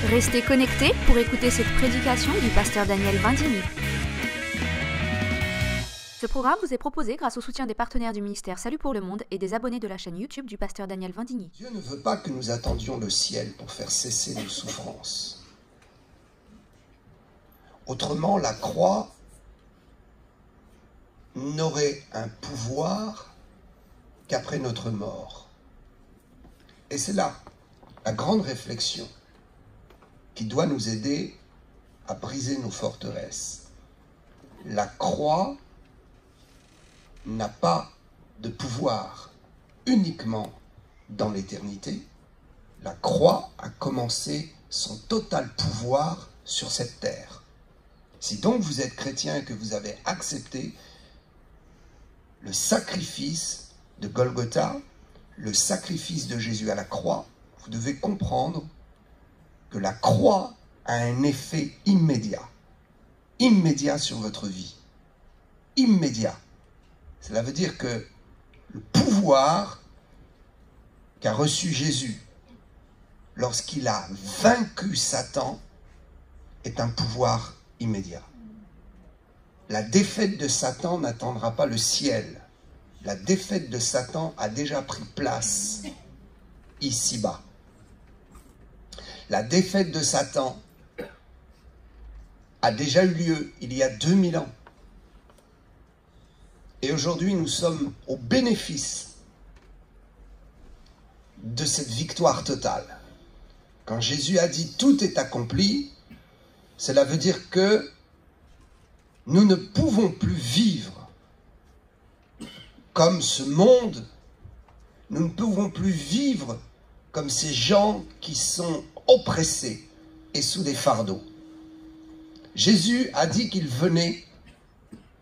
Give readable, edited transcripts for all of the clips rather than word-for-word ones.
Restez connectés pour écouter cette prédication du pasteur Daniel Vindigny. Ce programme vous est proposé grâce au soutien des partenaires du ministère Salut pour le Monde et des abonnés de la chaîne YouTube du pasteur Daniel Vindigny. Dieu ne veut pas que nous attendions le ciel pour faire cesser nos souffrances. Autrement, la croix n'aurait un pouvoir qu'après notre mort. Et c'est là la grande réflexion qui doit nous aider à briser nos forteresses. La croix n'a pas de pouvoir uniquement dans l'éternité. La croix a commencé son total pouvoir sur cette terre. Si donc vous êtes chrétien et que vous avez accepté le sacrifice de Golgotha, le sacrifice de Jésus à la croix, vous devez comprendre que la croix a un effet immédiat. Immédiat sur votre vie. Immédiat. Cela veut dire que le pouvoir qu'a reçu Jésus lorsqu'il a vaincu Satan est un pouvoir immédiat. La défaite de Satan n'attendra pas le ciel. La défaite de Satan a déjà pris place ici-bas. La défaite de Satan a déjà eu lieu il y a 2000 ans. Et aujourd'hui, nous sommes au bénéfice de cette victoire totale. Quand Jésus a dit « tout est accompli », cela veut dire que nous ne pouvons plus vivre comme ce monde. Nous ne pouvons plus vivre comme ces gens qui sont oppressés et sous des fardeaux. Jésus a dit qu'il venait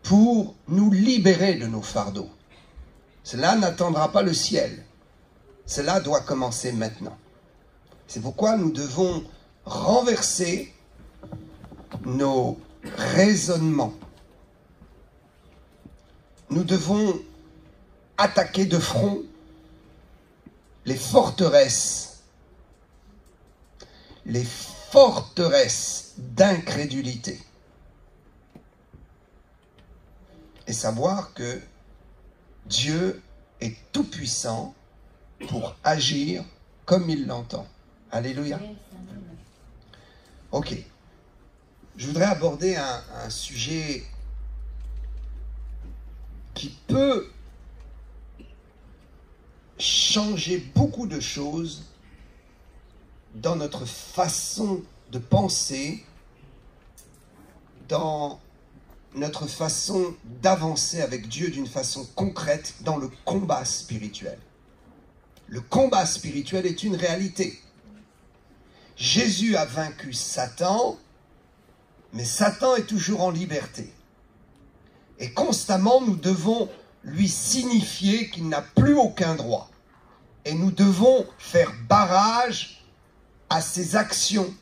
pour nous libérer de nos fardeaux. Cela n'attendra pas le ciel. Cela doit commencer maintenant. C'est pourquoi nous devons renverser nos raisonnements. Nous devons attaquer de front les forteresses d'incrédulité. Et savoir que Dieu est tout-puissant pour agir comme il l'entend. Alléluia. Ok. Je voudrais aborder un sujet qui peut changer beaucoup de choses dans notre façon de penser, dans notre façon d'avancer avec Dieu d'une façon concrète dans le combat spirituel. Le combat spirituel est une réalité. Jésus a vaincu Satan, mais Satan est toujours en liberté. Et constamment, nous devons lui signifier qu'il n'a plus aucun droit. Et nous devons faire barrage à ses actions.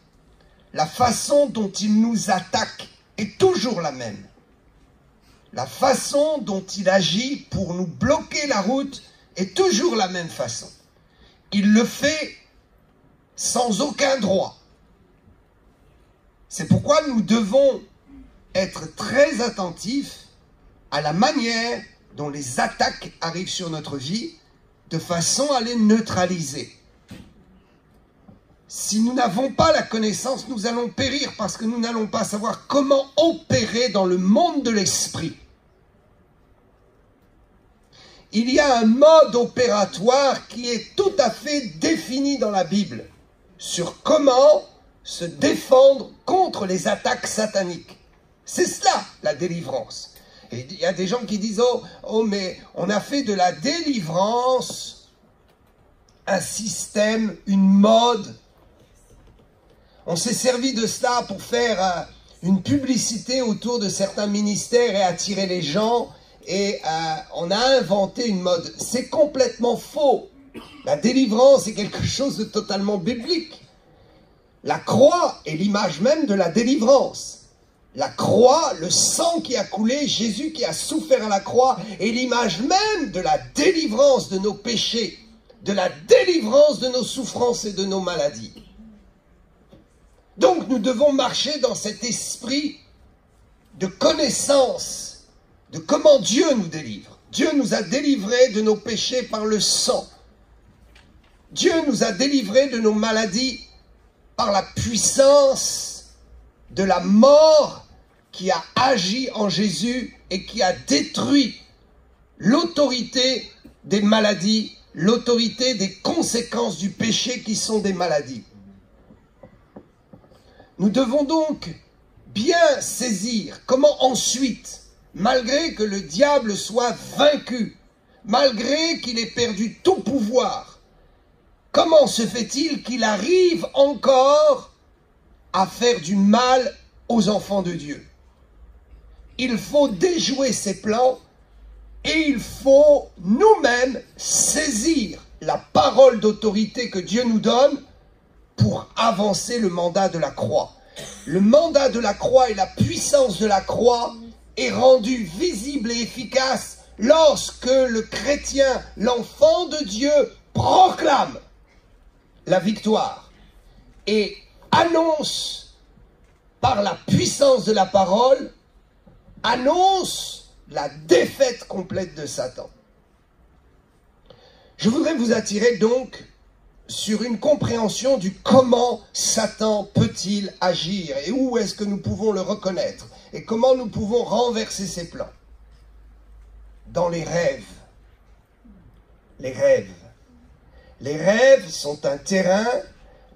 La façon dont il nous attaque est toujours la même. La façon dont il agit pour nous bloquer la route est toujours la même façon. Il le fait sans aucun droit. C'est pourquoi nous devons être très attentifs à la manière dont les attaques arrivent sur notre vie, de façon à les neutraliser. Si nous n'avons pas la connaissance, nous allons périr parce que nous n'allons pas savoir comment opérer dans le monde de l'esprit. Il y a un mode opératoire qui est tout à fait défini dans la Bible sur comment se défendre contre les attaques sataniques. C'est cela, la délivrance. Et il y a des gens qui disent « Oh, mais on a fait de la délivrance un système, une mode. On s'est servi de cela pour faire une publicité autour de certains ministères et attirer les gens. Et on a inventé une mode. » C'est complètement faux. La délivrance est quelque chose de totalement biblique. La croix est l'image même de la délivrance. La croix, le sang qui a coulé, Jésus qui a souffert à la croix, est l'image même de la délivrance de nos péchés, de la délivrance de nos souffrances et de nos maladies. Donc nous devons marcher dans cet esprit de connaissance de comment Dieu nous délivre. Dieu nous a délivrés de nos péchés par le sang. Dieu nous a délivrés de nos maladies par la puissance de la mort qui a agi en Jésus et qui a détruit l'autorité des maladies, l'autorité des conséquences du péché qui sont des maladies. Nous devons donc bien saisir comment ensuite, malgré que le diable soit vaincu, malgré qu'il ait perdu tout pouvoir, comment se fait-il qu'il arrive encore à faire du mal aux enfants de Dieu? Il faut déjouer ses plans et il faut nous-mêmes saisir la parole d'autorité que Dieu nous donne pour avancer le mandat de la croix. Le mandat de la croix et la puissance de la croix est rendu visible et efficace lorsque le chrétien, l'enfant de Dieu, proclame la victoire et annonce par la puissance de la parole, annonce la défaite complète de Satan. Je voudrais vous attirer donc sur une compréhension du comment Satan peut-il agir et où est-ce que nous pouvons le reconnaître et comment nous pouvons renverser ses plans. Dans les rêves. Les rêves. Les rêves sont un terrain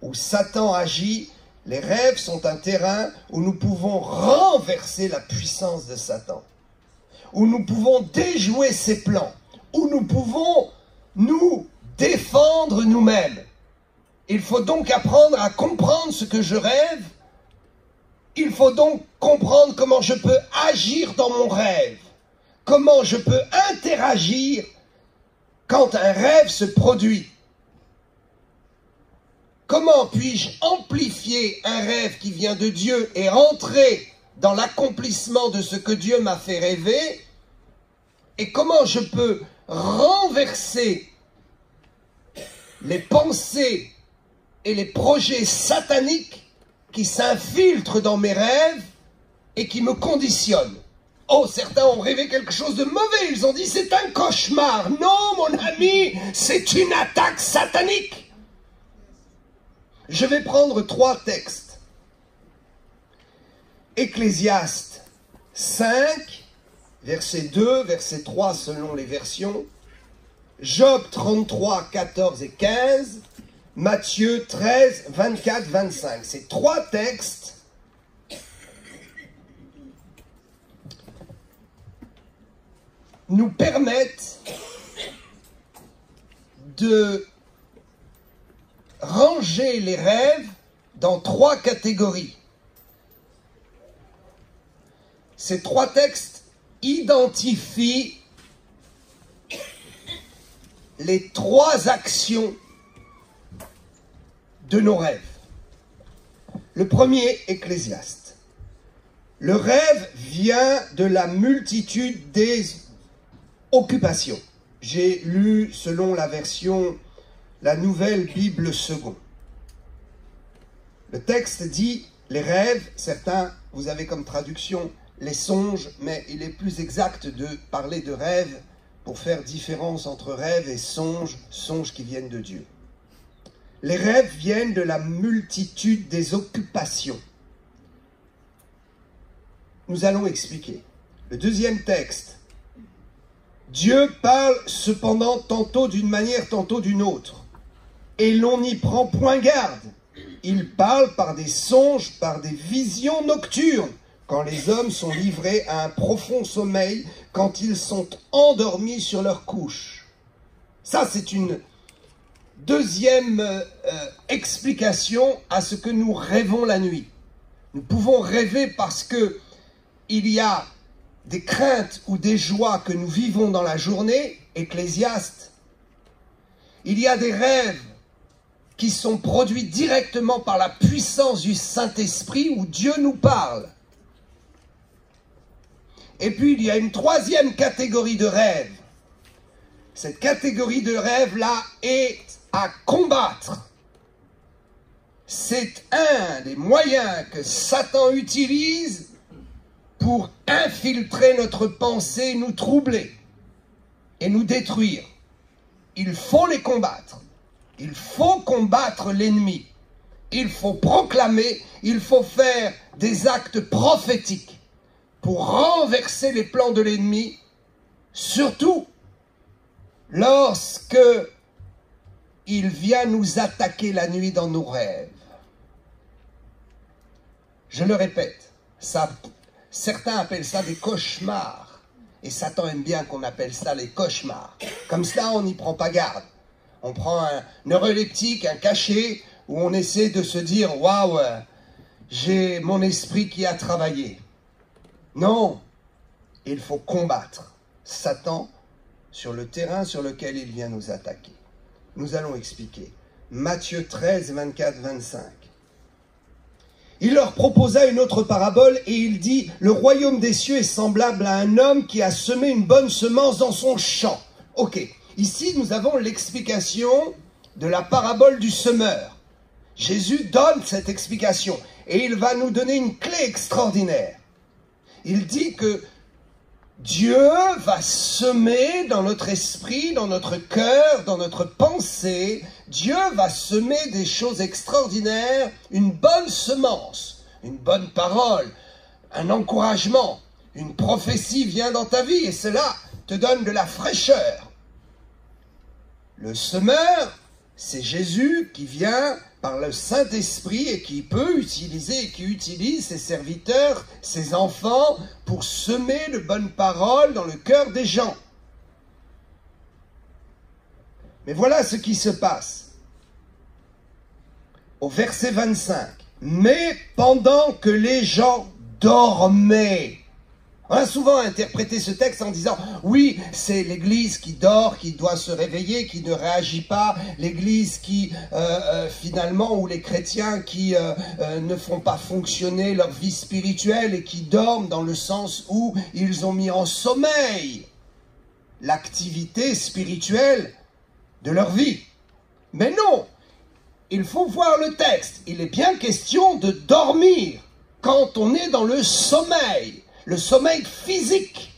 où Satan agit. Les rêves sont un terrain où nous pouvons renverser la puissance de Satan, où nous pouvons déjouer ses plans, où nous pouvons nous défendre nous-mêmes. Il faut donc apprendre à comprendre ce que je rêve. Il faut donc comprendre comment je peux agir dans mon rêve, comment je peux interagir quand un rêve se produit. Comment puis-je amplifier un rêve qui vient de Dieu et entrer dans l'accomplissement de ce que Dieu m'a fait rêver? Et comment je peux renverser les pensées et les projets sataniques qui s'infiltrent dans mes rêves et qui me conditionnent? Oh, certains ont rêvé quelque chose de mauvais, ils ont dit c'est un cauchemar. Non, mon ami, c'est une attaque satanique. Je vais prendre 3 textes. Ecclésiaste 5, verset 2, verset 3 selon les versions. Job 33, 14 et 15. Matthieu 13, 24, 25. Ces 3 textes nous permettent de ranger les rêves dans 3 catégories. Ces 3 textes identifient les 3 actions de nos rêves. Le premier, Ecclésiaste. Le rêve vient de la multitude des occupations. J'ai lu selon la version la Nouvelle Bible Second. Le texte dit les rêves, certains, vous avez comme traduction les songes, mais il est plus exact de parler de rêves pour faire différence entre rêves et songes, songes qui viennent de Dieu. Les rêves viennent de la multitude des occupations. Nous allons expliquer. Le deuxième texte. Dieu parle cependant tantôt d'une manière, tantôt d'une autre. Et l'on n'y prend point garde. Il parle par des songes, par des visions nocturnes, quand les hommes sont livrés à un profond sommeil, quand ils sont endormis sur leur couche. Ça, c'est une deuxième explication à ce que nous rêvons la nuit. Nous pouvons rêver parce que il y a des craintes ou des joies que nous vivons dans la journée, Ecclésiaste. Il y a des rêves qui sont produits directement par la puissance du Saint-Esprit où Dieu nous parle. Et puis il y a une 3e catégorie de rêves. Cette catégorie de rêves-là est à combattre. c'est un des moyens que Satan utilise pour infiltrer notre pensée, nous troubler et nous détruire. Il faut les combattre. Il faut combattre l'ennemi. Il faut proclamer, il faut faire des actes prophétiques pour renverser les plans de l'ennemi, surtout lorsque il vient nous attaquer la nuit dans nos rêves. Je le répète, certains appellent ça des cauchemars, et Satan aime bien qu'on appelle ça les cauchemars. Comme ça, on n'y prend pas garde. On prend un neuroleptique, un cachet, où on essaie de se dire « Waouh, j'ai mon esprit qui a travaillé ». Non, il faut combattre Satan sur le terrain sur lequel il vient nous attaquer. Nous allons expliquer. Matthieu 13, 24, 25. Il leur proposa une autre parabole et il dit « Le royaume des cieux est semblable à un homme qui a semé une bonne semence dans son champ. » Ok, ici nous avons l'explication de la parabole du semeur. Jésus donne cette explication et il va nous donner une clé extraordinaire. Il dit que Dieu va semer dans notre esprit, dans notre cœur, dans notre pensée, Dieu va semer des choses extraordinaires, une bonne semence, une bonne parole, un encouragement, une prophétie vient dans ta vie et cela te donne de la fraîcheur. Le semeur, c'est Jésus qui vient par le Saint-Esprit et qui peut utiliser et qui utilise ses serviteurs, ses enfants, pour semer de bonnes paroles dans le cœur des gens. Mais voilà ce qui se passe. Au verset 25. Mais pendant que les gens dormaient. On a souvent interprété ce texte en disant « Oui, c'est l'Église qui dort, qui doit se réveiller, qui ne réagit pas. L'Église qui, finalement, ou les chrétiens qui ne font pas fonctionner leur vie spirituelle et qui dorment dans le sens où ils ont mis en sommeil l'activité spirituelle de leur vie. » Mais non, il faut voir le texte. Il est bien question de dormir quand on est dans le sommeil. Le sommeil physique.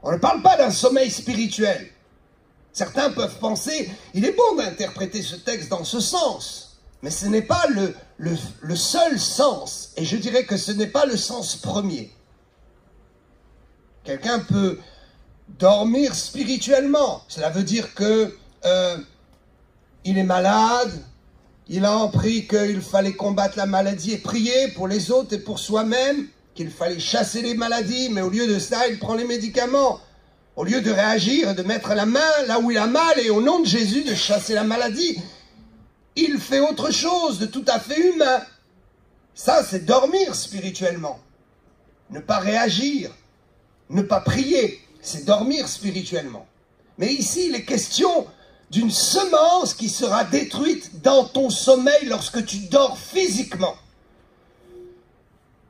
On ne parle pas d'un sommeil spirituel. Certains peuvent penser, il est bon d'interpréter ce texte dans ce sens, mais ce n'est pas le seul sens, et je dirais que ce n'est pas le sens premier. Quelqu'un peut dormir spirituellement. Cela veut dire que il est malade, il a appris qu'il fallait combattre la maladie et prier pour les autres et pour soi-même, qu'il fallait chasser les maladies, mais au lieu de ça, il prend les médicaments. Au lieu de réagir et de mettre la main là où il a mal et au nom de Jésus de chasser la maladie, il fait autre chose de tout à fait humain. Ça, c'est dormir spirituellement. Ne pas réagir, ne pas prier, c'est dormir spirituellement. Mais ici, il est question d'une semence qui sera détruite dans ton sommeil lorsque tu dors physiquement.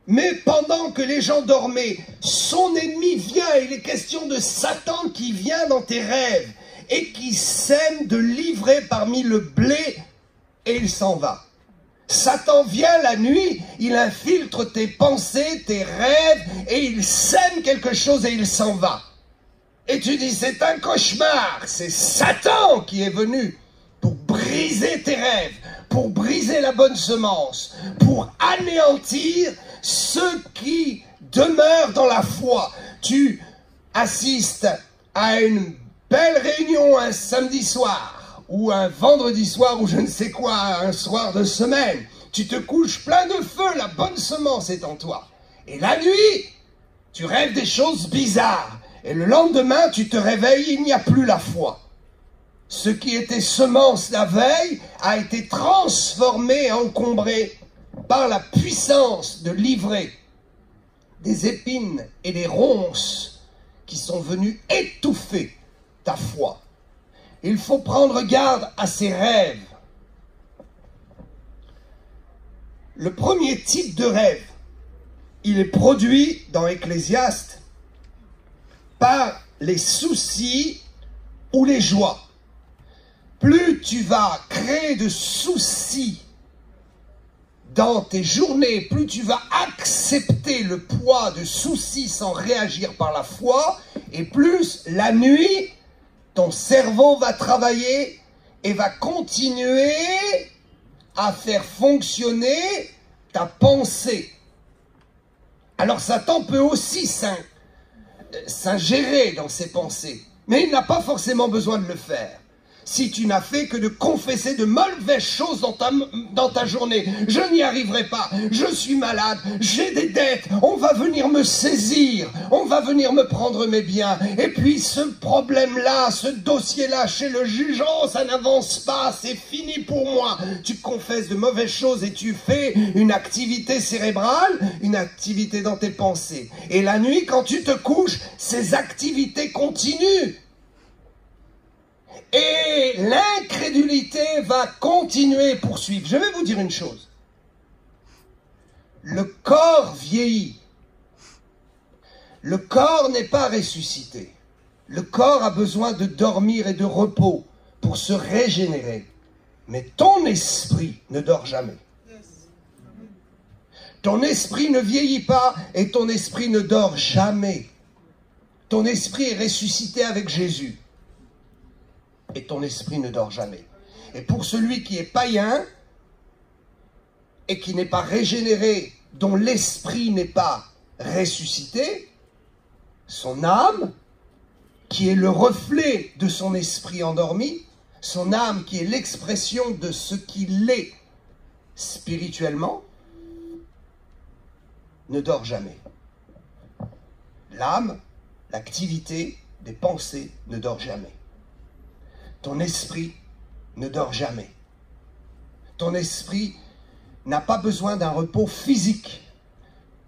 Mais pendant que les gens dormaient, son ennemi vient, il est question de Satan qui vient dans tes rêves et qui sème de l'ivraie parmi le blé et il s'en va. Satan vient la nuit, il infiltre tes pensées, tes rêves et il sème quelque chose et il s'en va. Et tu dis c'est un cauchemar, c'est Satan qui est venu pour briser tes rêves, pour briser la bonne semence, pour anéantir ceux qui demeurent dans la foi. Tu assistes à une belle réunion un samedi soir, ou un vendredi soir, ou je ne sais quoi, un soir de semaine. Tu te couches plein de feu, la bonne semence est en toi. Et la nuit, tu rêves des choses bizarres. Et le lendemain, tu te réveilles, il n'y a plus la foi. Ce qui était semence la veille a été transformé et encombré par la puissance de l'ivraie, des épines et des ronces qui sont venues étouffer ta foi. Il faut prendre garde à ces rêves. Le premier type de rêve, il est produit dans Ecclésiaste par les soucis ou les joies. Plus tu vas créer de soucis dans tes journées, plus tu vas accepter le poids de soucis sans réagir par la foi, et plus la nuit, ton cerveau va travailler et va continuer à faire fonctionner ta pensée. Alors Satan peut aussi s'ingérer dans ses pensées, mais il n'a pas forcément besoin de le faire. Si tu n'as fait que de confesser de mauvaises choses dans ta journée, je n'y arriverai pas, je suis malade, j'ai des dettes, on va venir me saisir, on va venir me prendre mes biens, et puis ce problème-là, ce dossier-là, chez le juge, oh, ça n'avance pas, c'est fini pour moi. Tu confesses de mauvaises choses et tu fais une activité cérébrale, une activité dans tes pensées. Et la nuit, quand tu te couches, ces activités continuent. Et l'incrédulité va continuer et poursuivre. Je vais vous dire une chose. Le corps vieillit. Le corps n'est pas ressuscité. Le corps a besoin de dormir et de repos pour se régénérer. Mais ton esprit ne dort jamais. Ton esprit ne vieillit pas et ton esprit ne dort jamais. Ton esprit est ressuscité avec Jésus. Et ton esprit ne dort jamais. Et pour celui qui est païen et qui n'est pas régénéré, dont l'esprit n'est pas ressuscité, son âme, qui est le reflet de son esprit endormi, son âme qui est l'expression de ce qu'il est spirituellement, ne dort jamais. L'âme, l'activité des pensées ne dort jamais. Ton esprit ne dort jamais. Ton esprit n'a pas besoin d'un repos physique.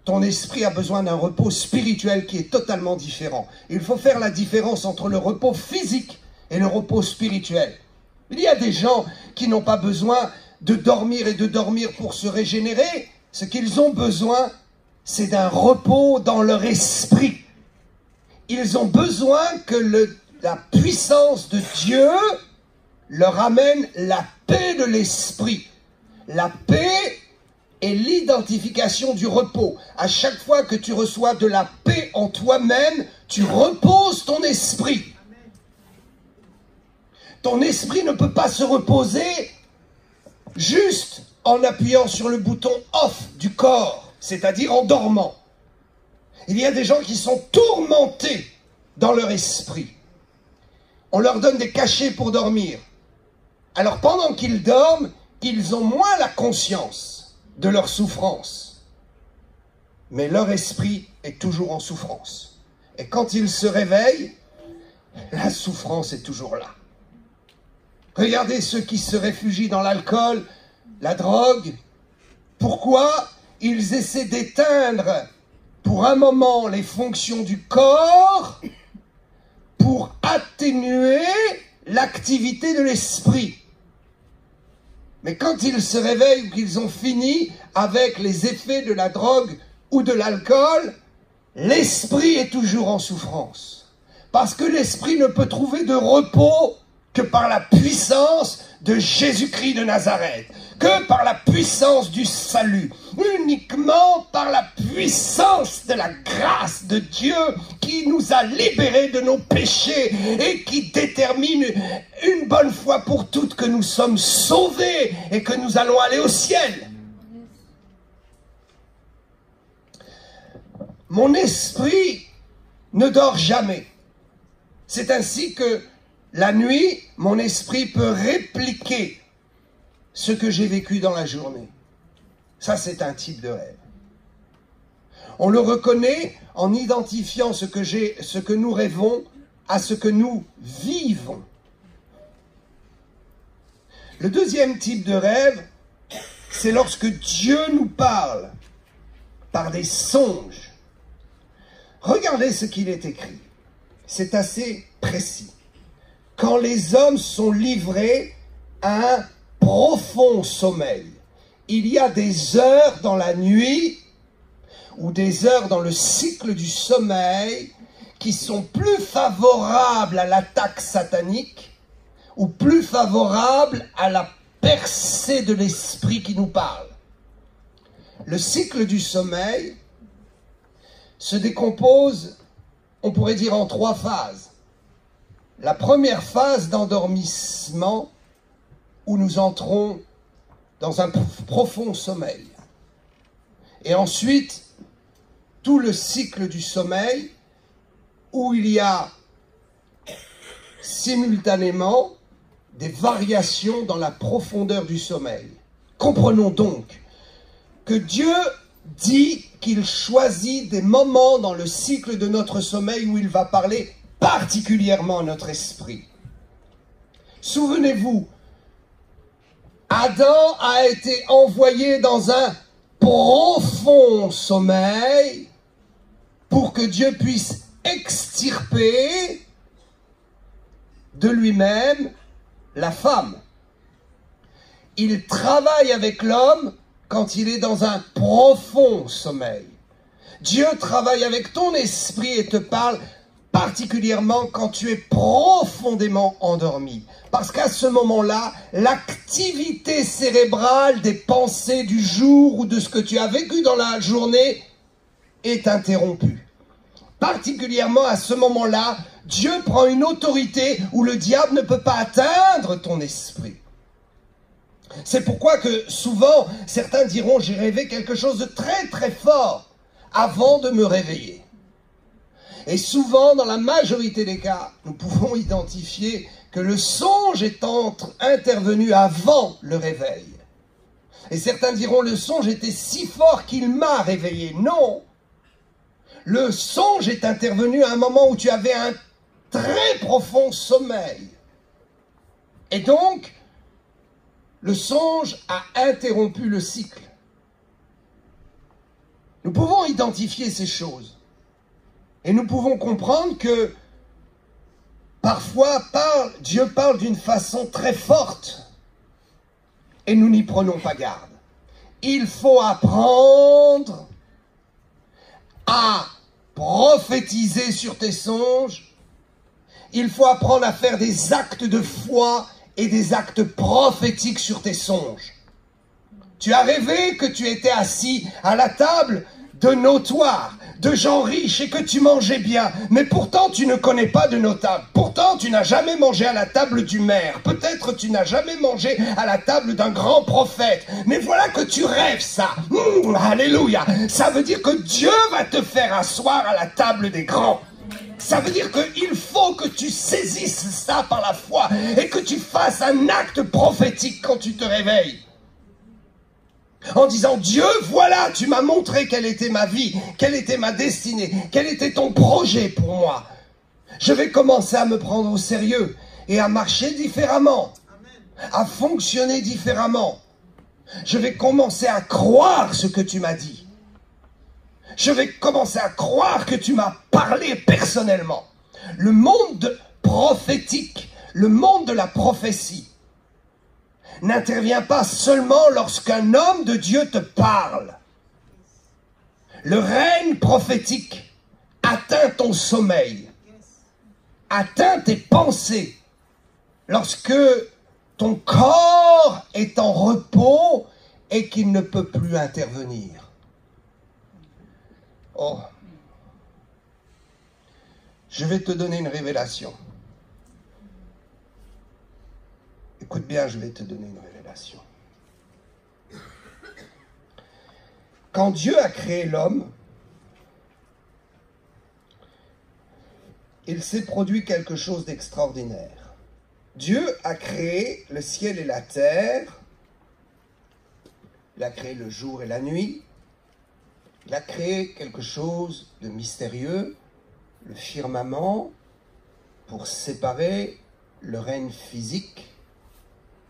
Ton esprit a besoin d'un repos spirituel qui est totalement différent. Il faut faire la différence entre le repos physique et le repos spirituel. Il y a des gens qui n'ont pas besoin de dormir et de dormir pour se régénérer. Ce qu'ils ont besoin, c'est d'un repos dans leur esprit. Ils ont besoin que la puissance de Dieu leur amène la paix de l'esprit. La paix est l'identification du repos. À chaque fois que tu reçois de la paix en toi-même, tu reposes ton esprit. Ton esprit ne peut pas se reposer juste en appuyant sur le bouton off du corps, c'est-à-dire en dormant. Il y a des gens qui sont tourmentés dans leur esprit. On leur donne des cachets pour dormir. Alors pendant qu'ils dorment, ils ont moins la conscience de leur souffrance. Mais leur esprit est toujours en souffrance. Et quand ils se réveillent, la souffrance est toujours là. Regardez ceux qui se réfugient dans l'alcool, la drogue. Pourquoi? Ils essaient d'éteindre pour un moment les fonctions du corps pour atténuer l'activité de l'esprit. Mais quand ils se réveillent ou qu'ils ont fini avec les effets de la drogue ou de l'alcool, l'esprit est toujours en souffrance. Parce que l'esprit ne peut trouver de repos que par la puissance de Jésus-Christ de Nazareth, que par la puissance du salut, uniquement par la puissance de la grâce de Dieu qui nous a libérés de nos péchés et qui détermine une bonne fois pour toutes que nous sommes sauvés et que nous allons aller au ciel. Mon esprit ne dort jamais. C'est ainsi que la nuit, mon esprit peut répliquer ce que j'ai vécu dans la journée. Ça, c'est un type de rêve. On le reconnaît en identifiant ce que nous rêvons à ce que nous vivons. Le deuxième type de rêve, c'est lorsque Dieu nous parle par des songes. Regardez ce qu'il est écrit. C'est assez précis. Quand les hommes sont livrés à un profond sommeil, il y a des heures dans la nuit ou des heures dans le cycle du sommeil qui sont plus favorables à l'attaque satanique ou plus favorables à la percée de l'esprit qui nous parle. Le cycle du sommeil se décompose, on pourrait dire, en 3 phases. La première phase d'endormissement, où nous entrons dans un profond sommeil. Et ensuite, tout le cycle du sommeil, où il y a simultanément des variations dans la profondeur du sommeil. Comprenons donc que Dieu dit qu'il choisit des moments dans le cycle de notre sommeil où il va parler particulièrement à notre esprit. Souvenez-vous, Adam a été envoyé dans un profond sommeil pour que Dieu puisse extirper de lui-même la femme. Il travaille avec l'homme quand il est dans un profond sommeil. Dieu travaille avec ton esprit et te parle particulièrement quand tu es profondément endormi. Parce qu'à ce moment-là, l'activité cérébrale des pensées du jour ou de ce que tu as vécu dans la journée est interrompue. Particulièrement à ce moment-là, Dieu prend une autorité où le diable ne peut pas atteindre ton esprit. C'est pourquoi que souvent, certains diront « j'ai rêvé quelque chose de très très fort avant de me réveiller ». Et souvent, dans la majorité des cas, nous pouvons identifier que le songe est intervenu avant le réveil. Et certains diront « le songe était si fort qu'il m'a réveillé ». Non, le songe est intervenu à un moment où tu avais un très profond sommeil. Et donc, le songe a interrompu le cycle. Nous pouvons identifier ces choses. Et nous pouvons comprendre que parfois Dieu parle d'une façon très forte. Et nous n'y prenons pas garde. Il faut apprendre à prophétiser sur tes songes. Il faut apprendre à faire des actes de foi et des actes prophétiques sur tes songes. Tu as rêvé que tu étais assis à la table de notoires, de gens riches et que tu mangeais bien. Mais pourtant, tu ne connais pas de nos tables. Pourtant, tu n'as jamais mangé à la table du maire. Peut-être tu n'as jamais mangé à la table d'un grand prophète. Mais voilà que tu rêves ça. Alléluia. Ça veut dire que Dieu va te faire asseoir à la table des grands. Ça veut dire qu'il faut que tu saisisses ça par la foi et que tu fasses un acte prophétique quand tu te réveilles. En disant, Dieu, voilà, tu m'as montré quelle était ma vie, quelle était ma destinée, quel était ton projet pour moi. Je vais commencer à me prendre au sérieux et à marcher différemment, à fonctionner différemment. Je vais commencer à croire ce que tu m'as dit. Je vais commencer à croire que tu m'as parlé personnellement. Le monde prophétique, le monde de la prophétie, n'intervient pas seulement lorsqu'un homme de Dieu te parle. Le règne prophétique atteint ton sommeil, atteint tes pensées, lorsque ton corps est en repos et qu'il ne peut plus intervenir. Oh, je vais te donner une révélation. Écoute bien, je vais te donner une révélation. Quand Dieu a créé l'homme, il s'est produit quelque chose d'extraordinaire. Dieu a créé le ciel et la terre, il a créé le jour et la nuit, il a créé quelque chose de mystérieux, le firmament, pour séparer le règne physique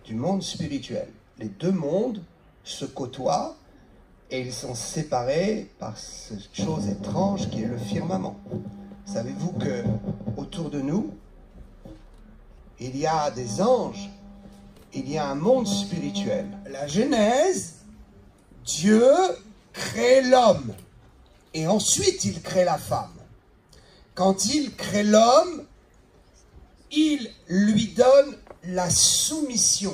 du monde spirituel. Les deux mondes se côtoient et ils sont séparés par cette chose étrange qui est le firmament. Savez-vous que autour de nous, il y a des anges, il y a un monde spirituel. La Genèse, Dieu crée l'homme et ensuite il crée la femme. Quand il crée l'homme, il lui donne la soumission.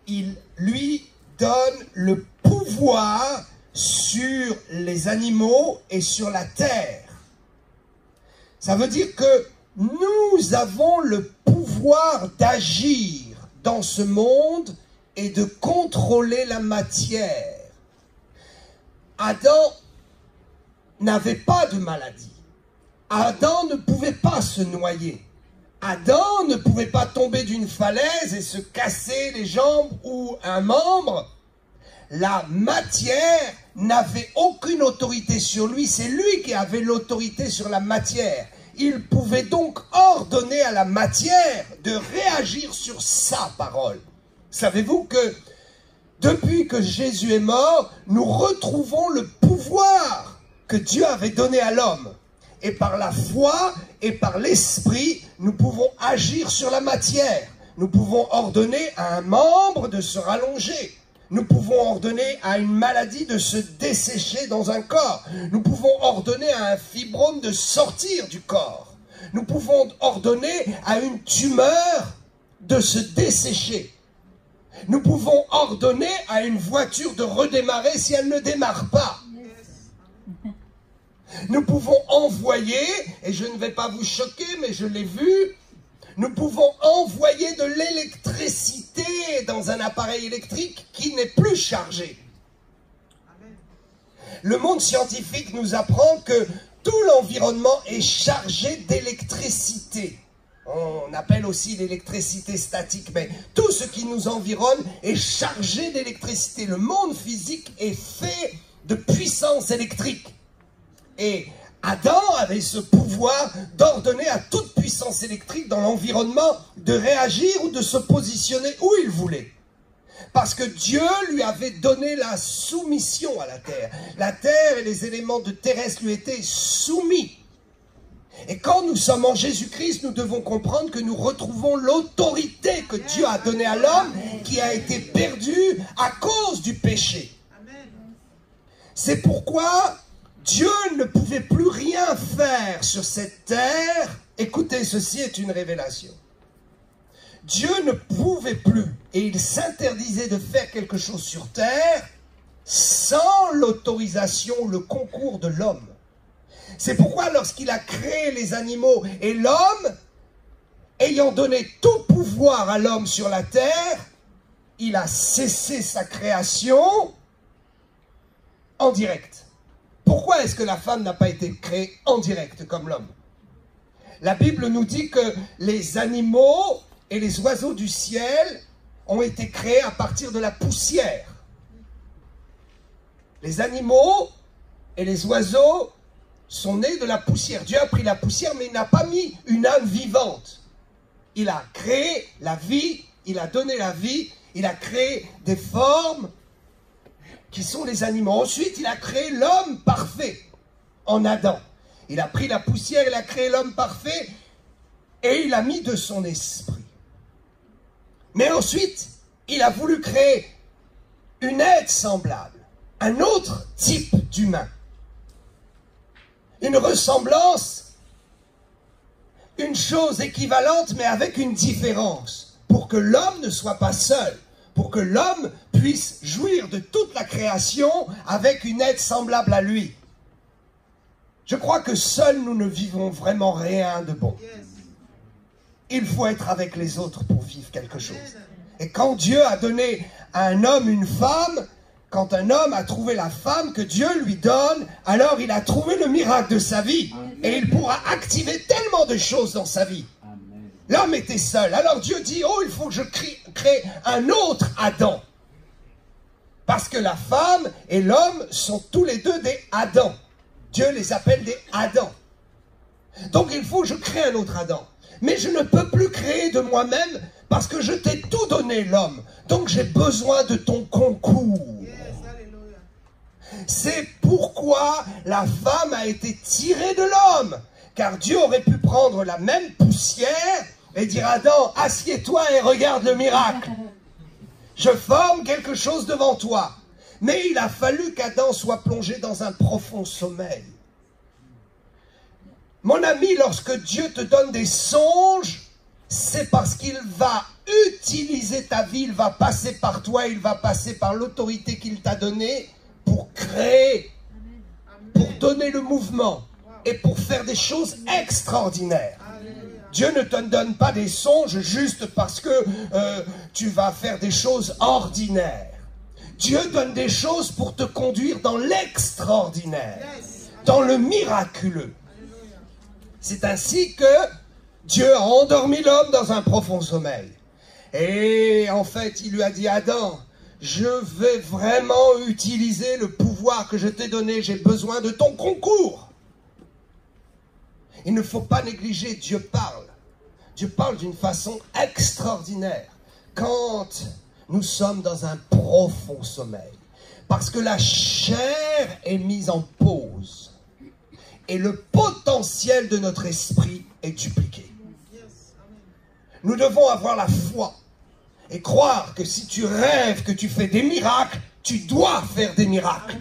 Il lui donne le pouvoir sur les animaux et sur la terre. Ça veut dire que nous avons le pouvoir d'agir dans ce monde et de contrôler la matière. Adam n'avait pas de maladie. Adam ne pouvait pas se noyer. Adam ne pouvait pas tomber d'une falaise et se casser les jambes ou un membre. La matière n'avait aucune autorité sur lui. C'est lui qui avait l'autorité sur la matière. Il pouvait donc ordonner à la matière de réagir sur sa parole. Savez-vous que depuis que Jésus est mort, nous retrouvons le pouvoir que Dieu avait donné à l'homme. Et par la foi et par l'esprit, nous pouvons agir sur la matière. Nous pouvons ordonner à un membre de se rallonger. Nous pouvons ordonner à une maladie de se dessécher dans un corps. Nous pouvons ordonner à un fibrome de sortir du corps. Nous pouvons ordonner à une tumeur de se dessécher. Nous pouvons ordonner à une voiture de redémarrer si elle ne démarre pas. Nous pouvons envoyer, et je ne vais pas vous choquer, mais je l'ai vu, nous pouvons envoyer de l'électricité dans un appareil électrique qui n'est plus chargé. Le monde scientifique nous apprend que tout l'environnement est chargé d'électricité. On appelle aussi l'électricité statique, mais tout ce qui nous environne est chargé d'électricité. Le monde physique est fait de puissance électrique. Et Adam avait ce pouvoir d'ordonner à toute puissance électrique dans l'environnement de réagir ou de se positionner où il voulait. Parce que Dieu lui avait donné la soumission à la terre. La terre et les éléments de terrestre lui étaient soumis. Et quand nous sommes en Jésus-Christ, nous devons comprendre que nous retrouvons l'autorité que Dieu a donnée à l'homme qui a été perdue à cause du péché. C'est pourquoi Dieu ne pouvait plus rien faire sur cette terre. Écoutez, ceci est une révélation. Dieu ne pouvait plus et il s'interdisait de faire quelque chose sur terre sans l'autorisation ou le concours de l'homme. C'est pourquoi lorsqu'il a créé les animaux et l'homme, ayant donné tout pouvoir à l'homme sur la terre, il a cessé sa création en direct. Pourquoi est-ce que la femme n'a pas été créée en direct comme l'homme? La Bible nous dit que les animaux et les oiseaux du ciel ont été créés à partir de la poussière. Les animaux et les oiseaux sont nés de la poussière. Dieu a pris la poussière, mais il n'a pas mis une âme vivante. Il a créé la vie, il a donné la vie, il a créé des formes qui sont les animaux. Ensuite, il a créé l'homme parfait en Adam. Il a pris la poussière, il a créé l'homme parfait et il a mis de son esprit. Mais ensuite, il a voulu créer une aide semblable, un autre type d'humain. Une ressemblance, une chose équivalente, mais avec une différence, pour que l'homme ne soit pas seul, pour que l'homme puisse jouir de toute la création avec une aide semblable à lui. Je crois que seuls nous ne vivons vraiment rien de bon. Il faut être avec les autres pour vivre quelque chose. Et quand Dieu a donné à un homme une femme, quand un homme a trouvé la femme que Dieu lui donne, alors il a trouvé le miracle de sa vie. Et il pourra activer tellement de choses dans sa vie. L'homme était seul. Alors Dieu dit, oh, il faut que je crée un autre Adam. Parce que la femme et l'homme sont tous les deux des Adams. Dieu les appelle des Adams. Donc il faut que je crée un autre Adam. Mais je ne peux plus créer de moi-même parce que je t'ai tout donné, l'homme. Donc j'ai besoin de ton concours. C'est pourquoi la femme a été tirée de l'homme. Car Dieu aurait pu prendre la même poussière et dire à Adam, assieds-toi et regarde le miracle. Je forme quelque chose devant toi. Mais il a fallu qu'Adam soit plongé dans un profond sommeil. Mon ami, lorsque Dieu te donne des songes, c'est parce qu'il va utiliser ta vie, il va passer par toi, il va passer par l'autorité qu'il t'a donnée pour créer créé pour donner le mouvement et pour faire des choses extraordinaires. Dieu ne te donne pas des songes juste parce que tu vas faire des choses ordinaires. Dieu donne des choses pour te conduire dans l'extraordinaire, dans le miraculeux. C'est ainsi que Dieu a endormi l'homme dans un profond sommeil. Et en fait, il lui a dit, Adam, je vais vraiment utiliser le pouvoir que je t'ai donné. J'ai besoin de ton concours. Il ne faut pas négliger, Dieu parle. Dieu parle d'une façon extraordinaire quand nous sommes dans un profond sommeil. Parce que la chair est mise en pause. Et le potentiel de notre esprit est dupliqué. Nous devons avoir la foi et croire que si tu rêves que tu fais des miracles, tu dois faire des miracles.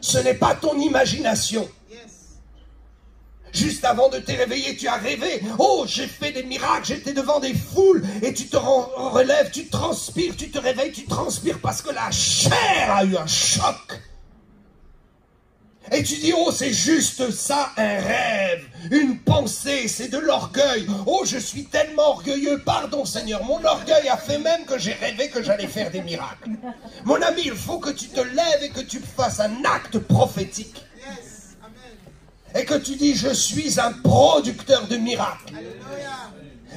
Ce n'est pas ton imagination. Juste avant de te réveiller, tu as rêvé. Oh, j'ai fait des miracles, j'étais devant des foules. Et tu te relèves, tu transpires, tu te réveilles, tu transpires parce que la chair a eu un choc. Et tu dis, oh, c'est juste ça, un rêve, une pensée, c'est de l'orgueil. Oh, je suis tellement orgueilleux, pardon Seigneur, mon orgueil a fait même que j'ai rêvé que j'allais faire des miracles. Mon ami, il faut que tu te lèves et que tu fasses un acte prophétique. Et que tu dis, je suis un producteur de miracles.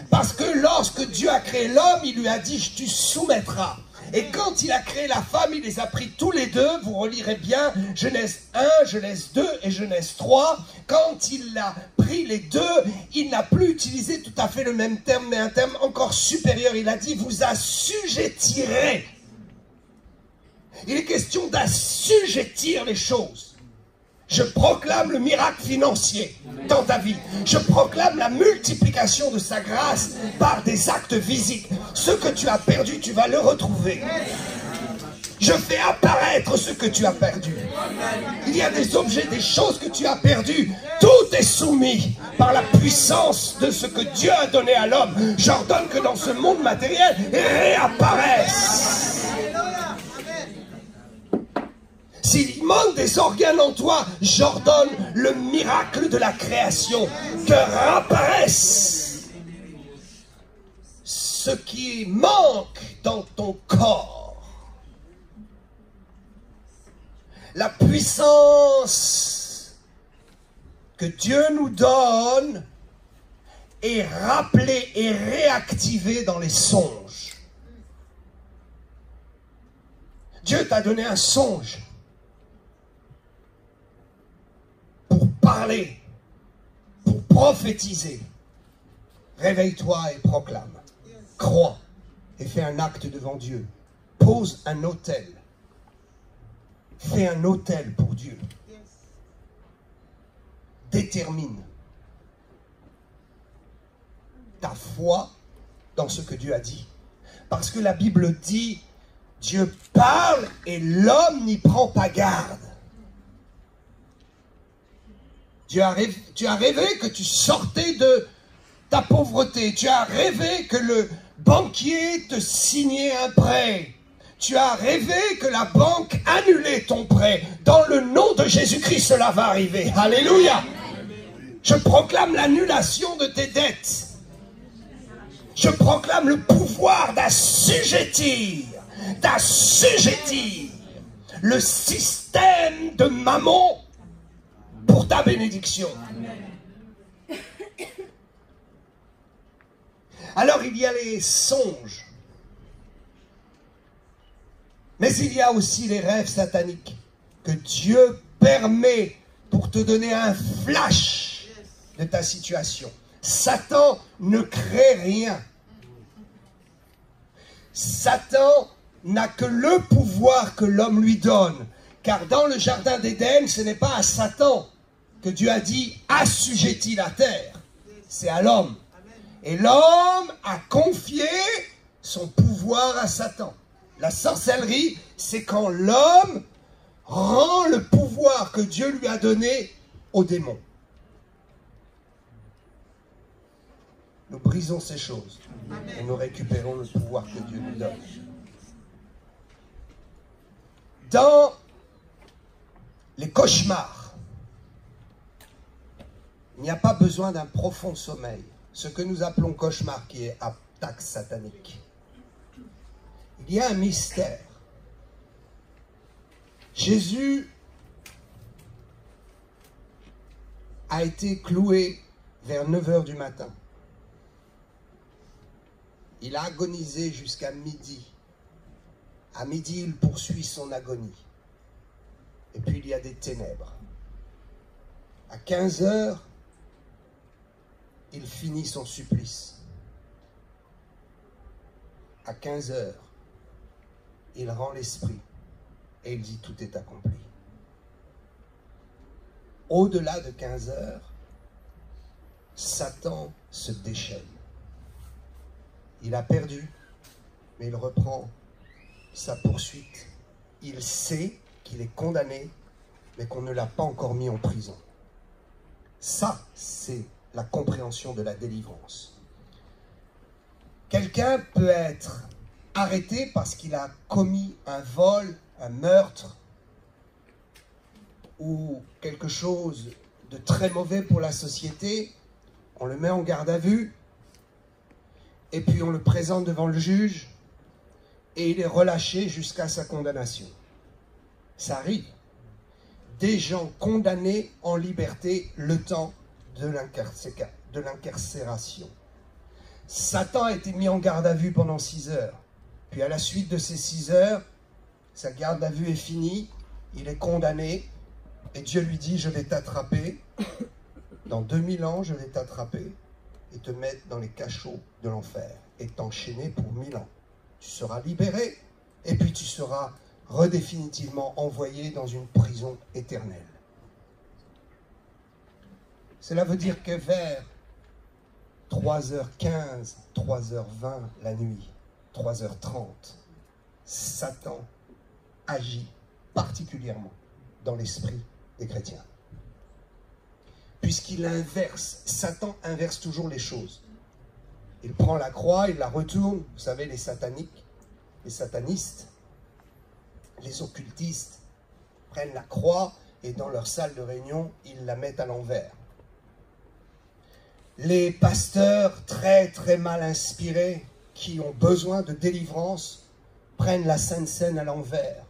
Parce que lorsque Dieu a créé l'homme, il lui a dit, tu soumettras. Et quand il a créé la femme, il les a pris tous les deux. Vous relirez bien Genèse 1, Genèse 2 et Genèse 3. Quand il a pris les deux, il n'a plus utilisé tout à fait le même terme, mais un terme encore supérieur. Il a dit, vous assujettirez. Il est question d'assujettir les choses. Je proclame le miracle financier dans ta vie. Je proclame la multiplication de sa grâce par des actes physiques. Ce que tu as perdu, tu vas le retrouver. Je fais apparaître ce que tu as perdu. Il y a des objets, des choses que tu as perdues. Tout est soumis par la puissance de ce que Dieu a donné à l'homme. J'ordonne que dans ce monde matériel, réapparaisse. S'il manque des organes en toi, j'ordonne le miracle de la création. Que réapparaisse ce qui manque dans ton corps. La puissance que Dieu nous donne est rappelée et réactivée dans les songes. Dieu t'a donné un songe. Pour parler, pour prophétiser. Réveille-toi et proclame. Crois et fais un acte devant Dieu. Pose un autel. Fais un autel pour Dieu. Détermine ta foi dans ce que Dieu a dit. Parce que la Bible dit, Dieu parle et l'homme n'y prend pas garde. Tu as rêvé que tu sortais de ta pauvreté. Tu as rêvé que le banquier te signait un prêt. Tu as rêvé que la banque annulait ton prêt. Dans le nom de Jésus-Christ, cela va arriver. Alléluia. Je proclame l'annulation de tes dettes. Je proclame le pouvoir d'assujettir le système de Mammon pour ta bénédiction. Alors il y a les songes. Mais il y a aussi les rêves sataniques que Dieu permet pour te donner un flash de ta situation. Satan ne crée rien. Satan n'a que le pouvoir que l'homme lui donne. Car dans le jardin d'Éden, ce n'est pas à Satan que Dieu a dit « assujettis la terre ». C'est à l'homme. Et l'homme a confié son pouvoir à Satan. La sorcellerie, c'est quand l'homme rend le pouvoir que Dieu lui a donné aux démons. Nous brisons ces choses et nous récupérons le pouvoir que Dieu nous donne. Dans les cauchemars. Il n'y a pas besoin d'un profond sommeil. Ce que nous appelons cauchemar, qui est attaque satanique. Il y a un mystère. Jésus a été cloué vers 9 h du matin. Il a agonisé jusqu'à midi. À midi, il poursuit son agonie. Et puis, il y a des ténèbres. À 15 h, il finit son supplice. À 15 h, il rend l'esprit et il dit tout est accompli. Au-delà de 15 h, Satan se déchaîne. Il a perdu, mais il reprend sa poursuite. Il sait qu'il est condamné, mais qu'on ne l'a pas encore mis en prison. Ça, c'est la compréhension de la délivrance. Quelqu'un peut être arrêté parce qu'il a commis un vol, un meurtre ou quelque chose de très mauvais pour la société. On le met en garde à vue et puis on le présente devant le juge et il est relâché jusqu'à sa condamnation. Ça arrive. Des gens condamnés en liberté le temps de l'incarcération. Satan a été mis en garde à vue pendant 6 heures. Puis à la suite de ces 6 heures, sa garde à vue est finie, il est condamné, et Dieu lui dit, je vais t'attraper, dans 2000 ans, je vais t'attraper, et te mettre dans les cachots de l'enfer, et t'enchaîner pour 1000 ans. Tu seras libéré, et puis tu seras redéfinitivement envoyé dans une prison éternelle. Cela veut dire que vers 3h15, 3h20 la nuit, 3h30, Satan agit particulièrement dans l'esprit des chrétiens. Puisqu'il inverse, Satan inverse toujours les choses. Il prend la croix, il la retourne, vous savez, les sataniques, les satanistes, les occultistes prennent la croix et dans leur salle de réunion, ils la mettent à l'envers. Les pasteurs très très mal inspirés qui ont besoin de délivrance prennent la Sainte Seine à l'envers.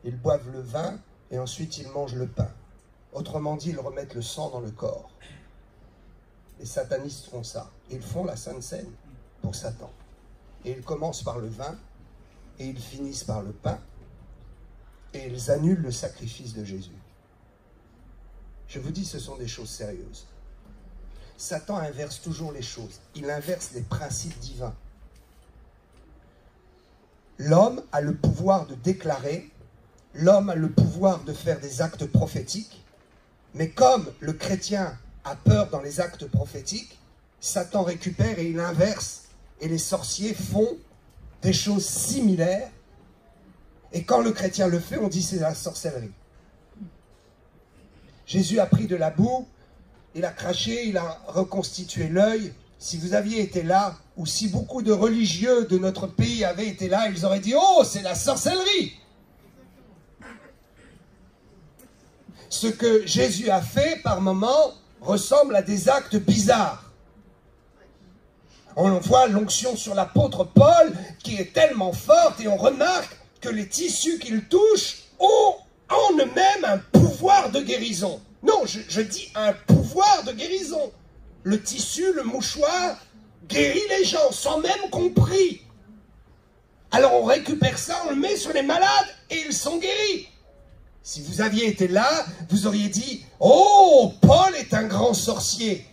Ils boivent le vin et ensuite ils mangent le pain. Autrement dit, ils remettent le sang dans le corps. Les satanistes font ça. Ils font la Sainte Seine pour Satan. Et ils commencent par le vin et ils finissent par le pain et ils annulent le sacrifice de Jésus. Je vous dis, ce sont des choses sérieuses. Satan inverse toujours les choses. Il inverse les principes divins. L'homme a le pouvoir de déclarer, l'homme a le pouvoir de faire des actes prophétiques, mais comme le chrétien a peur dans les actes prophétiques, Satan récupère et il inverse, et les sorciers font des choses similaires, et quand le chrétien le fait, on dit c'est la sorcellerie. Jésus a pris de la boue, il a craché, il a reconstitué l'œil. Si vous aviez été là, ou si beaucoup de religieux de notre pays avaient été là, ils auraient dit « Oh, c'est la sorcellerie !» Ce que Jésus a fait, par moments, ressemble à des actes bizarres. On voit l'onction sur l'apôtre Paul, qui est tellement forte, et on remarque que les tissus qu'il touche ont en eux-mêmes un pouvoir de guérison. Non, je dis un pouvoir de guérison. Le tissu, le mouchoir, guérit les gens, sans même qu'on prie. Alors on récupère ça, on le met sur les malades, et ils sont guéris. Si vous aviez été là, vous auriez dit « Oh, Paul est un grand sorcier.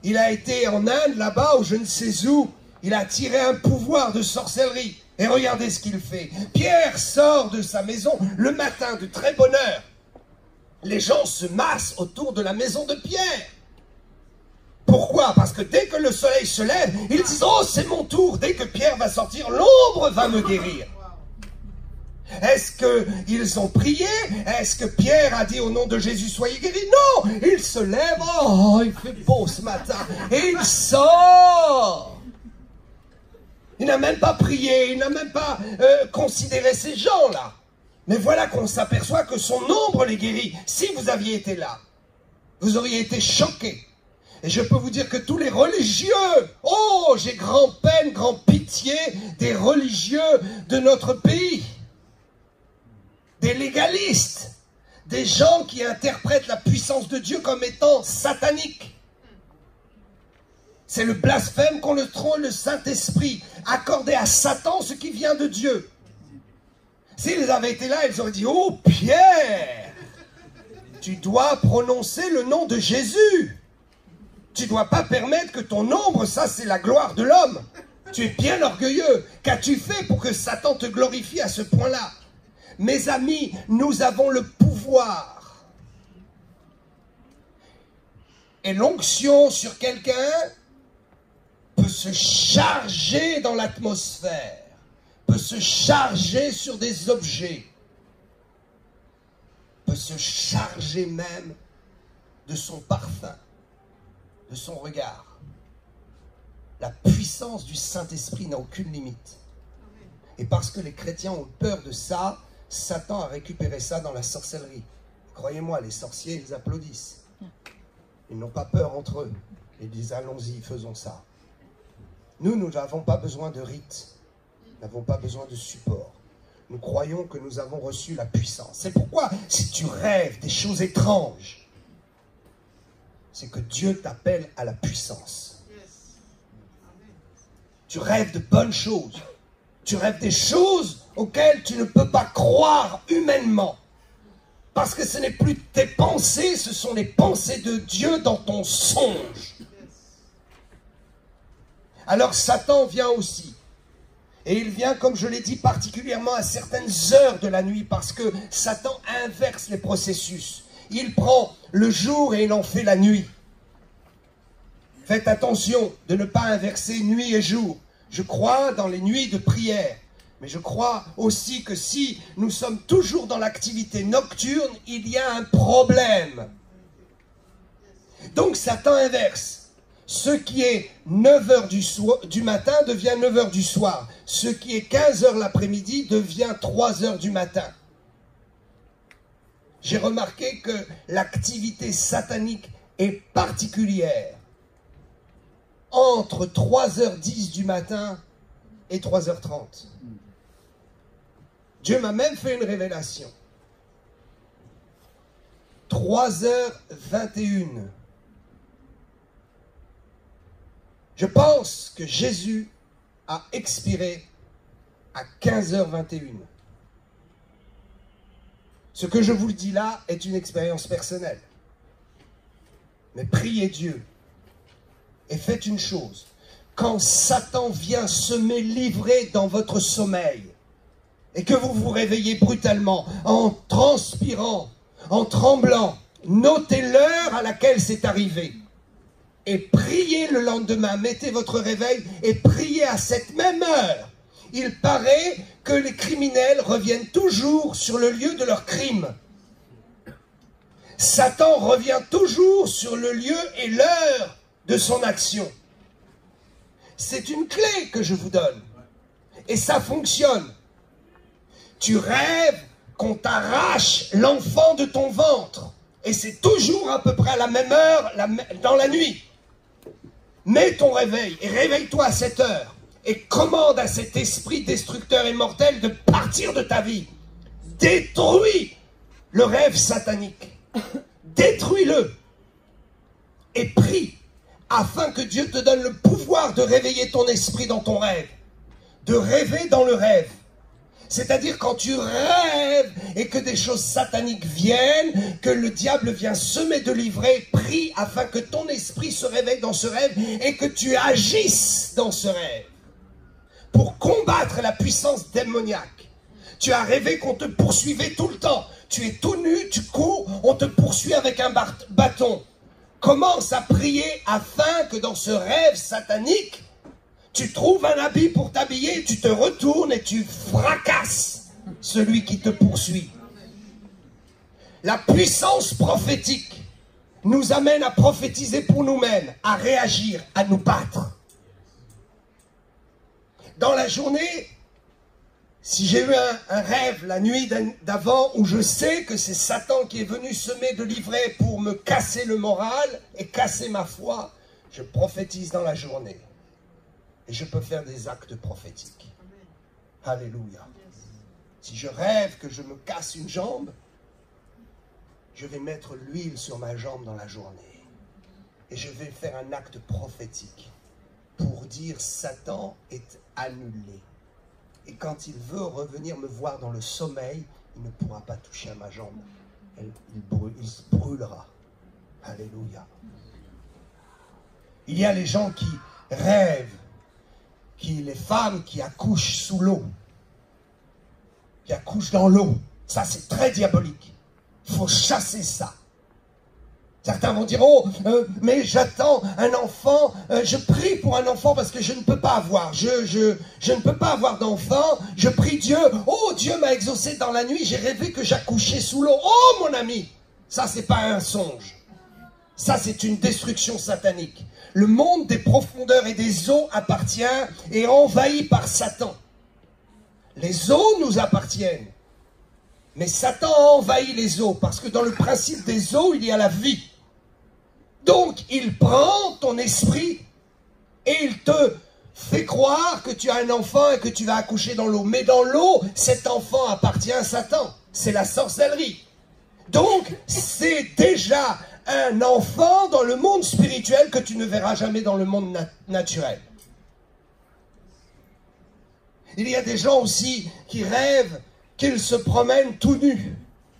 Il a été en Inde, là-bas, ou je ne sais où. Il a tiré un pouvoir de sorcellerie. Et regardez ce qu'il fait. Pierre sort de sa maison le matin de très bonne heure. Les gens se massent autour de la maison de Pierre. Pourquoi? Parce que dès que le soleil se lève, ils disent « Oh, c'est mon tour. Dès que Pierre va sortir, l'ombre va me guérir. » Est-ce qu'ils ont prié? Est-ce que Pierre a dit au nom de Jésus, soyez guéris? Non! Il se lève, oh, il fait beau ce matin, et il sort. Il n'a même pas prié, il n'a même pas considéré ces gens-là. Mais voilà qu'on s'aperçoit que son ombre les guérit. Si vous aviez été là, vous auriez été choqués. Et je peux vous dire que tous les religieux, oh, j'ai grand peine, grand pitié des religieux de notre pays, des légalistes, des gens qui interprètent la puissance de Dieu comme étant satanique. C'est le blasphème contre le trône, le Saint-Esprit, accorder à Satan ce qui vient de Dieu. S'ils avaient été là, ils auraient dit, oh Pierre, tu dois prononcer le nom de Jésus. Tu ne dois pas permettre que ton ombre, ça c'est la gloire de l'homme. Tu es bien orgueilleux. Qu'as-tu fait pour que Satan te glorifie à ce point-là? Mes amis, nous avons le pouvoir. Et l'onction sur quelqu'un peut se charger dans l'atmosphère, peut se charger sur des objets, peut se charger même de son parfum, de son regard. La puissance du Saint-Esprit n'a aucune limite. Et parce que les chrétiens ont peur de ça, Satan a récupéré ça dans la sorcellerie. Croyez-moi, les sorciers, ils applaudissent. Ils n'ont pas peur entre eux. Ils disent, allons-y, faisons ça. Nous n'avons pas besoin de rites. Nous n'avons pas besoin de support. Nous croyons que nous avons reçu la puissance. C'est pourquoi, si tu rêves des choses étranges, c'est que Dieu t'appelle à la puissance. Tu rêves de bonnes choses. Tu rêves des choses auxquelles tu ne peux pas croire humainement. Parce que ce n'est plus tes pensées, ce sont les pensées de Dieu dans ton songe. Alors Satan vient aussi. Et il vient, comme je l'ai dit, particulièrement à certaines heures de la nuit, parce que Satan inverse les processus. Il prend le jour et il en fait la nuit. Faites attention de ne pas inverser nuit et jour. Je crois dans les nuits de prière. Mais je crois aussi que si nous sommes toujours dans l'activité nocturne, il y a un problème. Donc Satan inverse. Ce qui est 9h du matin devient 9h du soir. Ce qui est 15h l'après-midi devient 3h du matin. J'ai remarqué que l'activité satanique est particulière entre 3h10 du matin et 3h30. Dieu m'a même fait une révélation. 3h21. Je pense que Jésus a expiré à 15h21. Ce que je vous le dis là est une expérience personnelle. Mais priez Dieu et faites une chose. Quand Satan vient semer l'ivraie dans votre sommeil et que vous vous réveillez brutalement en transpirant, en tremblant, notez l'heure à laquelle c'est arrivé. Et priez le lendemain, mettez votre réveil et priez à cette même heure. Il paraît que les criminels reviennent toujours sur le lieu de leur crime. Satan revient toujours sur le lieu et l'heure de son action. C'est une clé que je vous donne. Et ça fonctionne. Tu rêves qu'on t'arrache l'enfant de ton ventre. Et c'est toujours à peu près à la même heure dans la nuit. Mets ton réveil et réveille-toi à cette heure et commande à cet esprit destructeur et mortel de partir de ta vie. Détruis le rêve satanique. Détruis-le et prie afin que Dieu te donne le pouvoir de réveiller ton esprit dans ton rêve. De rêver dans le rêve. C'est-à-dire quand tu rêves et que des choses sataniques viennent, que le diable vient semer de l'ivraie, prie afin que ton esprit se réveille dans ce rêve et que tu agisses dans ce rêve pour combattre la puissance démoniaque. Tu as rêvé qu'on te poursuivait tout le temps. Tu es tout nu, tu cours, on te poursuit avec un bâton. Commence à prier afin que dans ce rêve satanique, tu trouves un habit pour t'habiller, tu te retournes et tu fracasses celui qui te poursuit. La puissance prophétique nous amène à prophétiser pour nous-mêmes, à réagir, à nous battre. Dans la journée, Si j'ai eu un rêve la nuit d'avant où je sais que c'est Satan qui est venu semer de l'ivraie pour me casser le moral et casser ma foi, je prophétise dans la journée. Et je peux faire des actes prophétiques. Alléluia. Si je rêve que je me casse une jambe, je vais mettre l'huile sur ma jambe dans la journée. Et je vais faire un acte prophétique pour dire Satan est annulé. Et quand il veut revenir me voir dans le sommeil, il ne pourra pas toucher à ma jambe. Il se brûlera. Alléluia. Il y a les gens qui rêvent, les femmes qui accouchent sous l'eau, qui accouchent dans l'eau. Ça, c'est très diabolique. Il faut chasser ça. Certains vont dire, oh, mais j'attends un enfant, je prie pour un enfant parce que je ne peux pas avoir. Je ne peux pas avoir d'enfant, je prie Dieu. Oh, Dieu m'a exaucé dans la nuit, j'ai rêvé que j'accouchais sous l'eau. Oh, mon ami, ça, c'est pas un songe. Ça, c'est une destruction satanique. Le monde des profondeurs et des eaux appartient et est envahi par Satan. Les eaux nous appartiennent. Mais Satan a envahi les eaux parce que dans le principe des eaux, il y a la vie. Donc, il prend ton esprit et il te fait croire que tu as un enfant et que tu vas accoucher dans l'eau. Mais dans l'eau, cet enfant appartient à Satan. C'est la sorcellerie. Donc, c'est déjà un enfant dans le monde spirituel que tu ne verras jamais dans le monde naturel. Il y a des gens aussi qui rêvent qu'ils se promènent tout nus.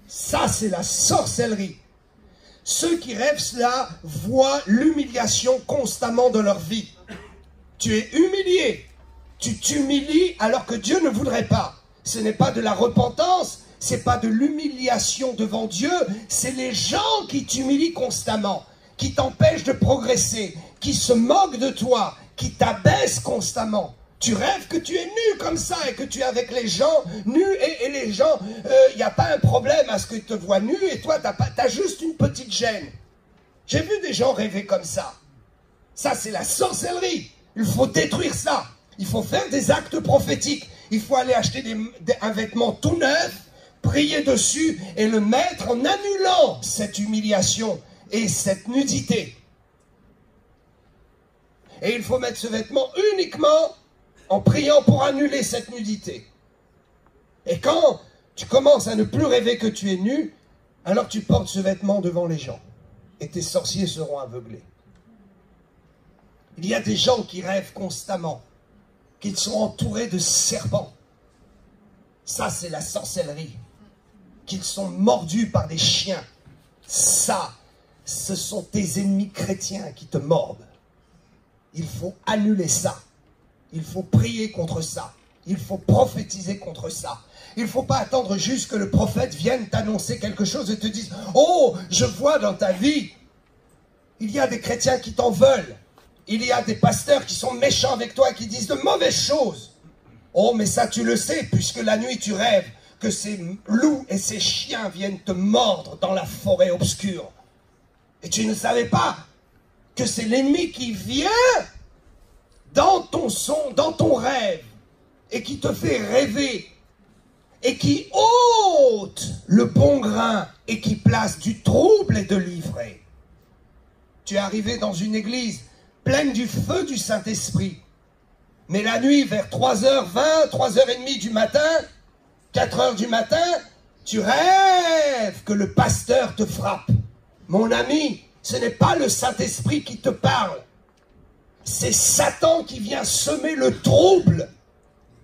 Ça, c'est la sorcellerie. Ceux qui rêvent cela voient l'humiliation constamment de leur vie. Tu es humilié. Tu t'humilies alors que Dieu ne voudrait pas. Ce n'est pas de la repentance, c'est pas de l'humiliation devant Dieu, c'est les gens qui t'humilient constamment, qui t'empêchent de progresser, qui se moquent de toi, qui t'abaissent constamment. Tu rêves que tu es nu comme ça et que tu es avec les gens nus et les gens, il n'y a pas un problème à ce qu'ils te voient nu et toi, t'as juste une petite gêne. J'ai vu des gens rêver comme ça. Ça, c'est la sorcellerie. Il faut détruire ça. Il faut faire des actes prophétiques. Il faut aller acheter un vêtement tout neuf, prier dessus et le mettre en annulant cette humiliation et cette nudité. Et il faut mettre ce vêtement uniquement en priant pour annuler cette nudité. Et quand tu commences à ne plus rêver que tu es nu, alors tu portes ce vêtement devant les gens. Et tes sorciers seront aveuglés. Il y a des gens qui rêvent constamment, qu'ils sont entourés de serpents. Ça, c'est la sorcellerie. Qu'ils sont mordus par des chiens. Ça, ce sont tes ennemis chrétiens qui te mordent. Il faut annuler ça. Il faut prier contre ça. Il faut prophétiser contre ça. Il ne faut pas attendre juste que le prophète vienne t'annoncer quelque chose et te dise « Oh, je vois dans ta vie, il y a des chrétiens qui t'en veulent. Il y a des pasteurs qui sont méchants avec toi et qui disent de mauvaises choses. Oh, mais ça tu le sais, puisque la nuit tu rêves que ces loups et ces chiens viennent te mordre dans la forêt obscure. Et tu ne savais pas que c'est l'ennemi qui vient dans ton son, dans ton rêve, et qui te fait rêver, et qui ôte le bon grain, et qui place du trouble et de l'ivraie. Tu es arrivé dans une église pleine du feu du Saint-Esprit, mais la nuit, vers 3h20, 3h30 du matin, 4h du matin, tu rêves que le pasteur te frappe. Mon ami, ce n'est pas le Saint-Esprit qui te parle. C'est Satan qui vient semer le trouble,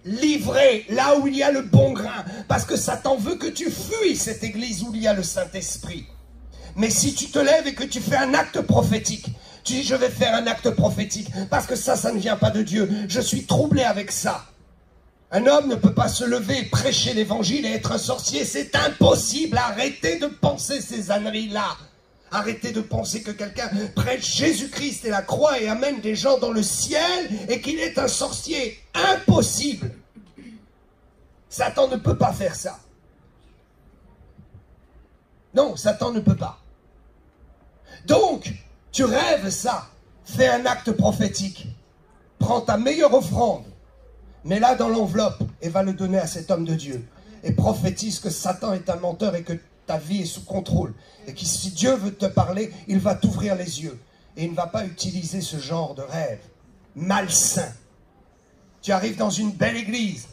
l'ivraie, là où il y a le bon grain. Parce que Satan veut que tu fuis cette église où il y a le Saint-Esprit. Mais si tu te lèves et que tu fais un acte prophétique, tu dis je vais faire un acte prophétique, parce que ça ne vient pas de Dieu. Je suis troublé avec ça. Un homme ne peut pas se lever et prêcher l'évangile et être un sorcier. C'est impossible. Arrêtez de penser ces âneries-là. Arrêtez de penser que quelqu'un prêche Jésus-Christ et la croix et amène des gens dans le ciel et qu'il est un sorcier. Impossible. Satan ne peut pas faire ça. Non, Satan ne peut pas. Donc, tu rêves ça. Fais un acte prophétique. Prends ta meilleure offrande. Mets-la dans l'enveloppe et va le donner à cet homme de Dieu. Et prophétise que Satan est un menteur et que ta vie est sous contrôle. Et que si Dieu veut te parler, il va t'ouvrir les yeux. Et il ne va pas utiliser ce genre de rêve malsain. Tu arrives dans une belle église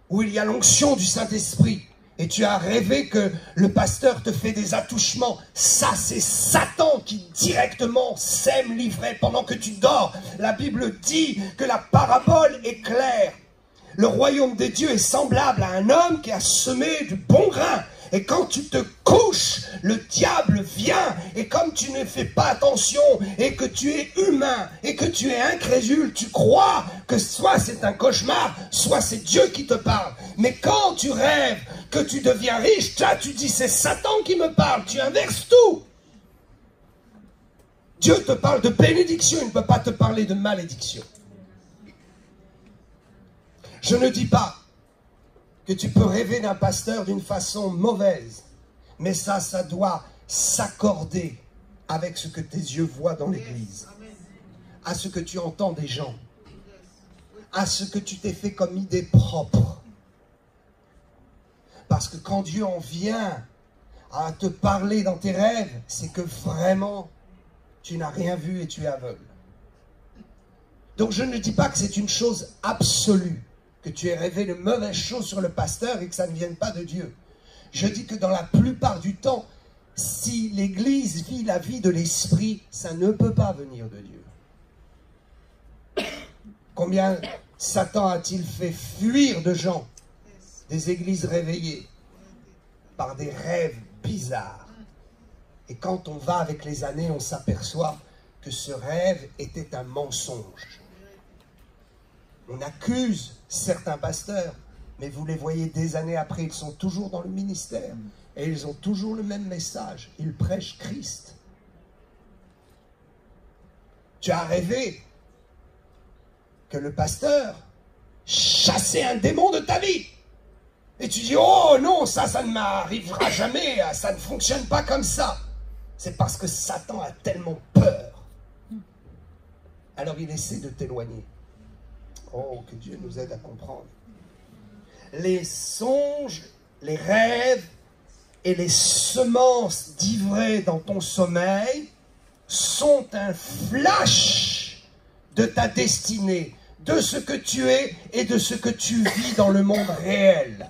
où il y a l'onction du Saint-Esprit. Et tu as rêvé que le pasteur te fait des attouchements. Ça, c'est Satan qui directement sème l'ivraie pendant que tu dors. La Bible dit que la parabole est claire. Le royaume des dieux est semblable à un homme qui a semé du bon grain. Et quand tu te couches, le diable vient. Et comme tu ne fais pas attention et que tu es humain et que tu es incrédule, tu crois que soit c'est un cauchemar, soit c'est Dieu qui te parle. Mais quand tu rêves que tu deviens riche, tu dis c'est Satan qui me parle. Tu inverses tout. Dieu te parle de bénédiction, il ne peut pas te parler de malédiction. Je ne dis pas que tu peux rêver d'un pasteur d'une façon mauvaise, mais ça doit s'accorder avec ce que tes yeux voient dans l'église, à ce que tu entends des gens, à ce que tu t'es fait comme idée propre. Parce que quand Dieu en vient à te parler dans tes rêves, c'est que vraiment tu n'as rien vu et tu es aveugle. Donc je ne dis pas que c'est une chose absolue, que tu aies rêvé de mauvaises choses sur le pasteur et que ça ne vienne pas de Dieu. Je dis que dans la plupart du temps, si l'Église vit la vie de l'Esprit, ça ne peut pas venir de Dieu. Combien Satan a-t-il fait fuir de gens, des églises réveillées, par des rêves bizarres. Et quand on va avec les années, on s'aperçoit que ce rêve était un mensonge. On accuse certains pasteurs, mais vous les voyez des années après, ils sont toujours dans le ministère et ils ont toujours le même message. Ils prêchent Christ. Tu as rêvé que le pasteur chassait un démon de ta vie. Et tu dis, oh non, ça ne m'arrivera jamais, ça ne fonctionne pas comme ça. C'est parce que Satan a tellement peur. Alors il essaie de t'éloigner. Oh, que Dieu nous aide à comprendre. Les songes, les rêves et les semences d'ivrée dans ton sommeil sont un flash de ta destinée, de ce que tu es et de ce que tu vis dans le monde réel.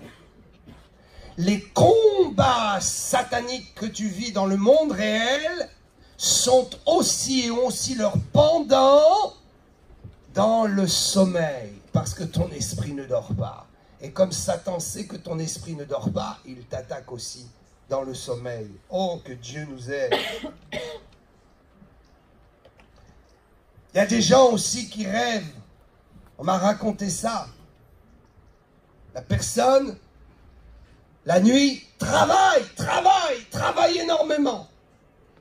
Les combats sataniques que tu vis dans le monde réel sont aussi et ont aussi leur pendant dans le sommeil, parce que ton esprit ne dort pas. Et comme Satan sait que ton esprit ne dort pas, il t'attaque aussi dans le sommeil. Oh, que Dieu nous aide. Il y a des gens aussi qui rêvent. On m'a raconté ça. La personne, la nuit, travaille énormément.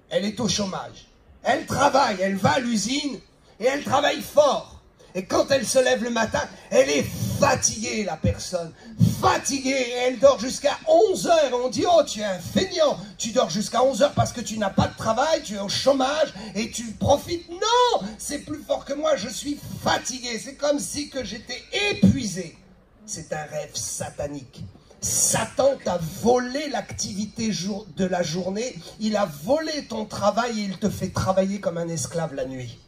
Elle est au chômage. Elle travaille, elle va à l'usine et elle travaille fort. Et quand elle se lève le matin, elle est fatiguée, la personne. Fatiguée, et elle dort jusqu'à 11 heures. On dit, oh, tu es un feignant. Tu dors jusqu'à 11 heures parce que tu n'as pas de travail, tu es au chômage et tu profites. Non, c'est plus fort que moi, je suis fatigué. C'est comme si que j'étais épuisé. C'est un rêve satanique. Satan t'a volé l'activité de la journée. Il a volé ton travail et il te fait travailler comme un esclave la nuit.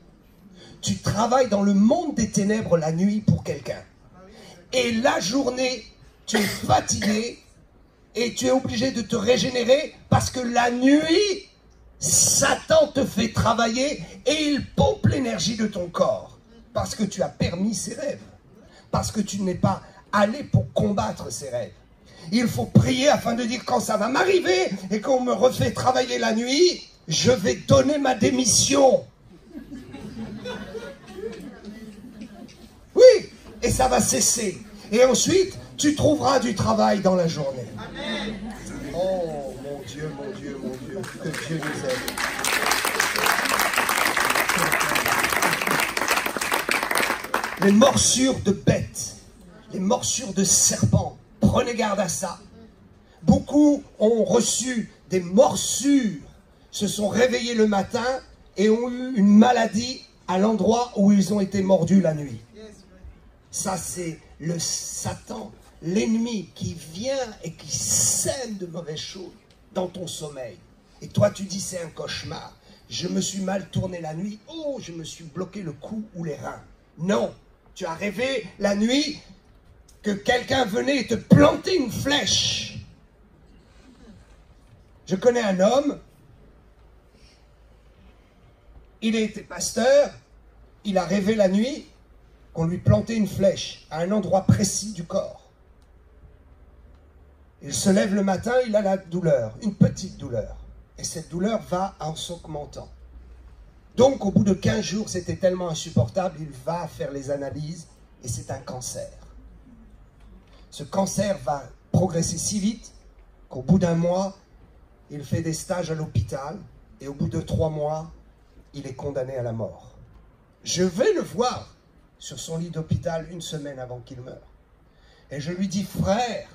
Tu travailles dans le monde des ténèbres la nuit pour quelqu'un. Et la journée, tu es fatigué et tu es obligé de te régénérer parce que la nuit, Satan te fait travailler et il pompe l'énergie de ton corps. Parce que tu as permis ses rêves. Parce que tu n'es pas allé pour combattre ses rêves. Il faut prier afin de dire quand ça va m'arriver et qu'on me refait travailler la nuit, je vais donner ma démission. Oui, et ça va cesser. Et ensuite, tu trouveras du travail dans la journée. Amen. Oh, mon Dieu, mon Dieu, mon Dieu, que Dieu nous aide. Les morsures de bêtes, les morsures de serpents, prenez garde à ça. Beaucoup ont reçu des morsures, se sont réveillés le matin et ont eu une maladie à l'endroit où ils ont été mordus la nuit. Ça, c'est le Satan l'ennemi qui vient et qui sème de mauvaises choses dans ton sommeil. Et toi, tu dis, c'est un cauchemar. Je me suis mal tourné la nuit. Oh, je me suis bloqué le cou ou les reins. Non, tu as rêvé la nuit que quelqu'un venait te planter une flèche. Je connais un homme, il était pasteur, il a rêvé la nuit qu'on lui plantait une flèche à un endroit précis du corps. Il se lève le matin, il a la douleur, une petite douleur. Et cette douleur va en s'augmentant. Donc, au bout de 15 jours, c'était tellement insupportable, il va faire les analyses et c'est un cancer. Ce cancer va progresser si vite qu'au bout d'un mois, il fait des stages à l'hôpital et au bout de 3 mois, il est condamné à la mort. Je vais le voir sur son lit d'hôpital 1 semaine avant qu'il meure. Et je lui dis, frère,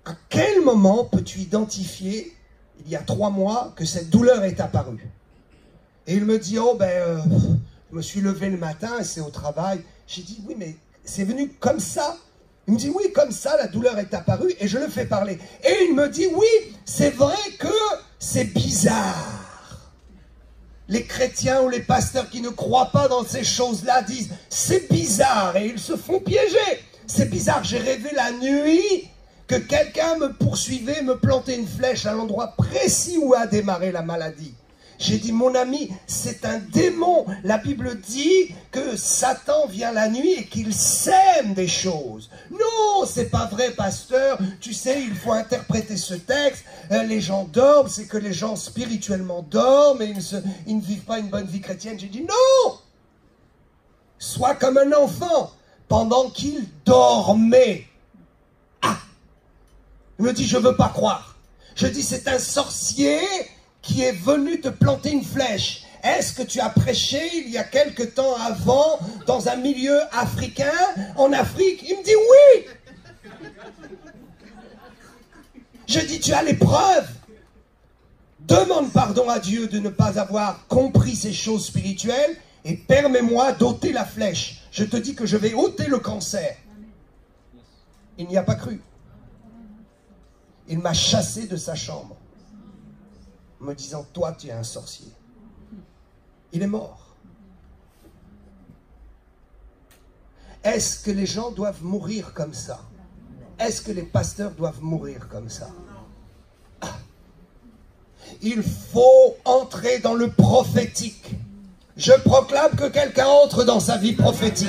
à quel moment peux-tu identifier, il y a 3 mois, que cette douleur est apparue? Et il me dit, oh je me suis levé le matin et c'est au travail. J'ai dit, oui, mais c'est venu comme ça? Il me dit, oui, comme ça, la douleur est apparue et je le fais parler. Et il me dit, oui, c'est vrai que c'est bizarre. Les chrétiens ou les pasteurs qui ne croient pas dans ces choses-là disent, c'est bizarre, et ils se font piéger. C'est bizarre, j'ai rêvé la nuit que quelqu'un me poursuivait, me plantait une flèche à l'endroit précis où a démarré la maladie. J'ai dit, mon ami, c'est un démon. La Bible dit que Satan vient la nuit et qu'il sème des choses. Non, c'est pas vrai, pasteur. Tu sais, il faut interpréter ce texte. Les gens dorment, c'est que les gens spirituellement dorment et ils ne vivent pas une bonne vie chrétienne. J'ai dit, non! Sois comme un enfant pendant qu'il dormait. Ah! Il me dit, je veux pas croire. Je dis, c'est un sorcier qui est venu te planter une flèche. Est-ce que tu as prêché il y a quelque temps avant dans un milieu africain, en Afrique? Il me dit oui. Je dis, tu as les preuves. Demande pardon à Dieu de ne pas avoir compris ces choses spirituelles et permets-moi d'ôter la flèche. Je te dis que je vais ôter le cancer. Il n'y a pas cru. Il m'a chassé de sa chambre, me disant, toi tu es un sorcier. Il est mort. Est-ce que les gens doivent mourir comme ça? Est-ce que les pasteurs doivent mourir comme ça? Il faut entrer dans le prophétique. Je proclame que quelqu'un entre dans sa vie prophétique.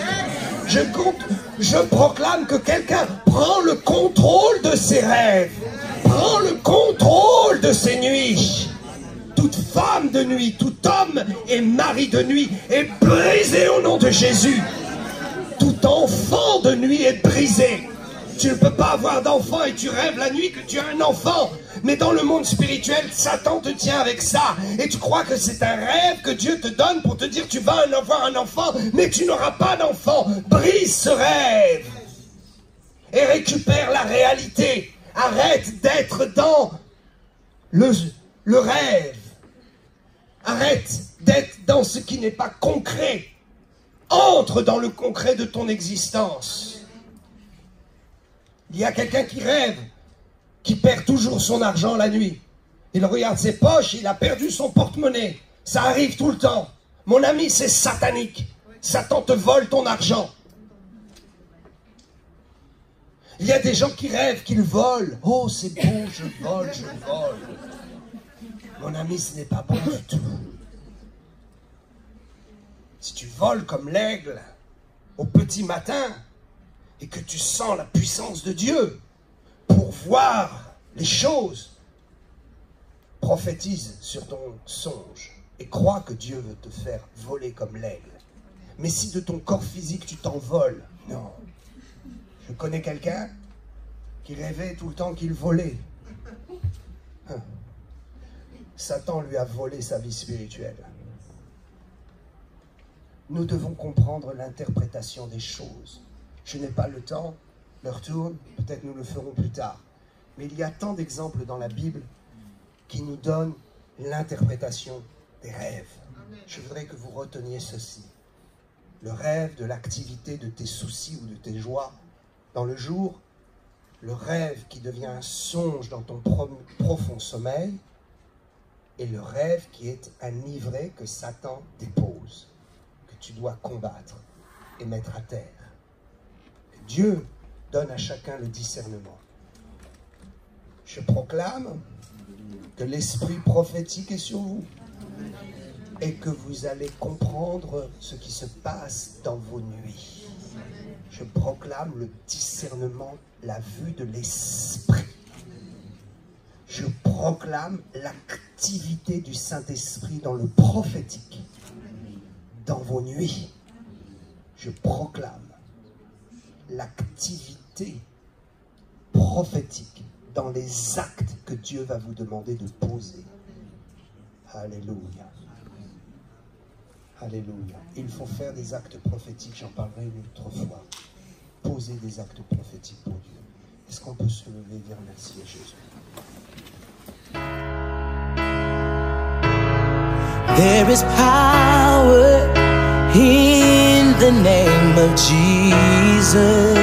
Je proclame que quelqu'un prend le contrôle de ses rêves, prend le contrôle de ses nuits. Toute femme de nuit, tout homme et mari de nuit est brisé au nom de Jésus. Tout enfant de nuit est brisé. Tu ne peux pas avoir d'enfant et tu rêves la nuit que tu as un enfant. Mais dans le monde spirituel, Satan te tient avec ça. Et tu crois que c'est un rêve que Dieu te donne pour te dire tu vas avoir un enfant, mais tu n'auras pas d'enfant. Brise ce rêve et récupère la réalité. Arrête d'être dans le rêve. Arrête d'être dans ce qui n'est pas concret. Entre dans le concret de ton existence. Il y a quelqu'un qui rêve, qui perd toujours son argent la nuit. Il regarde ses poches, il a perdu son porte-monnaie. Ça arrive tout le temps. Mon ami, c'est satanique. Satan te vole ton argent. Il y a des gens qui rêvent qu'ils volent. Oh, c'est bon, je vole, je vole. Mon ami, ce n'est pas bon du tout. Si tu voles comme l'aigle au petit matin et que tu sens la puissance de Dieu pour voir les choses, prophétise sur ton songe et crois que Dieu veut te faire voler comme l'aigle. Mais si de ton corps physique tu t'envoles, non. Je connais quelqu'un qui rêvait tout le temps qu'il volait. Satan lui a volé sa vie spirituelle. Nous devons comprendre l'interprétation des choses. Je n'ai pas le temps, l'heure tourne, peut-être nous le ferons plus tard. Mais il y a tant d'exemples dans la Bible qui nous donnent l'interprétation des rêves. Je voudrais que vous reteniez ceci. Le rêve de l'activité de tes soucis ou de tes joies dans le jour, le rêve qui devient un songe dans ton profond sommeil, et le rêve qui est un livret que Satan dépose, que tu dois combattre et mettre à terre. Dieu donne à chacun le discernement. Je proclame que l'esprit prophétique est sur vous et que vous allez comprendre ce qui se passe dans vos nuits. Je proclame le discernement, la vue de l'esprit. Je proclame l'activité du Saint-Esprit dans le prophétique, dans vos nuits. Je proclame l'activité prophétique dans les actes que Dieu va vous demander de poser. Alléluia. Alléluia. Il faut faire des actes prophétiques, j'en parlerai une autre fois. Poser des actes prophétiques pour Dieu. Est-ce qu'on peut se lever et dire merci à Jésus? There is power in the name of Jesus.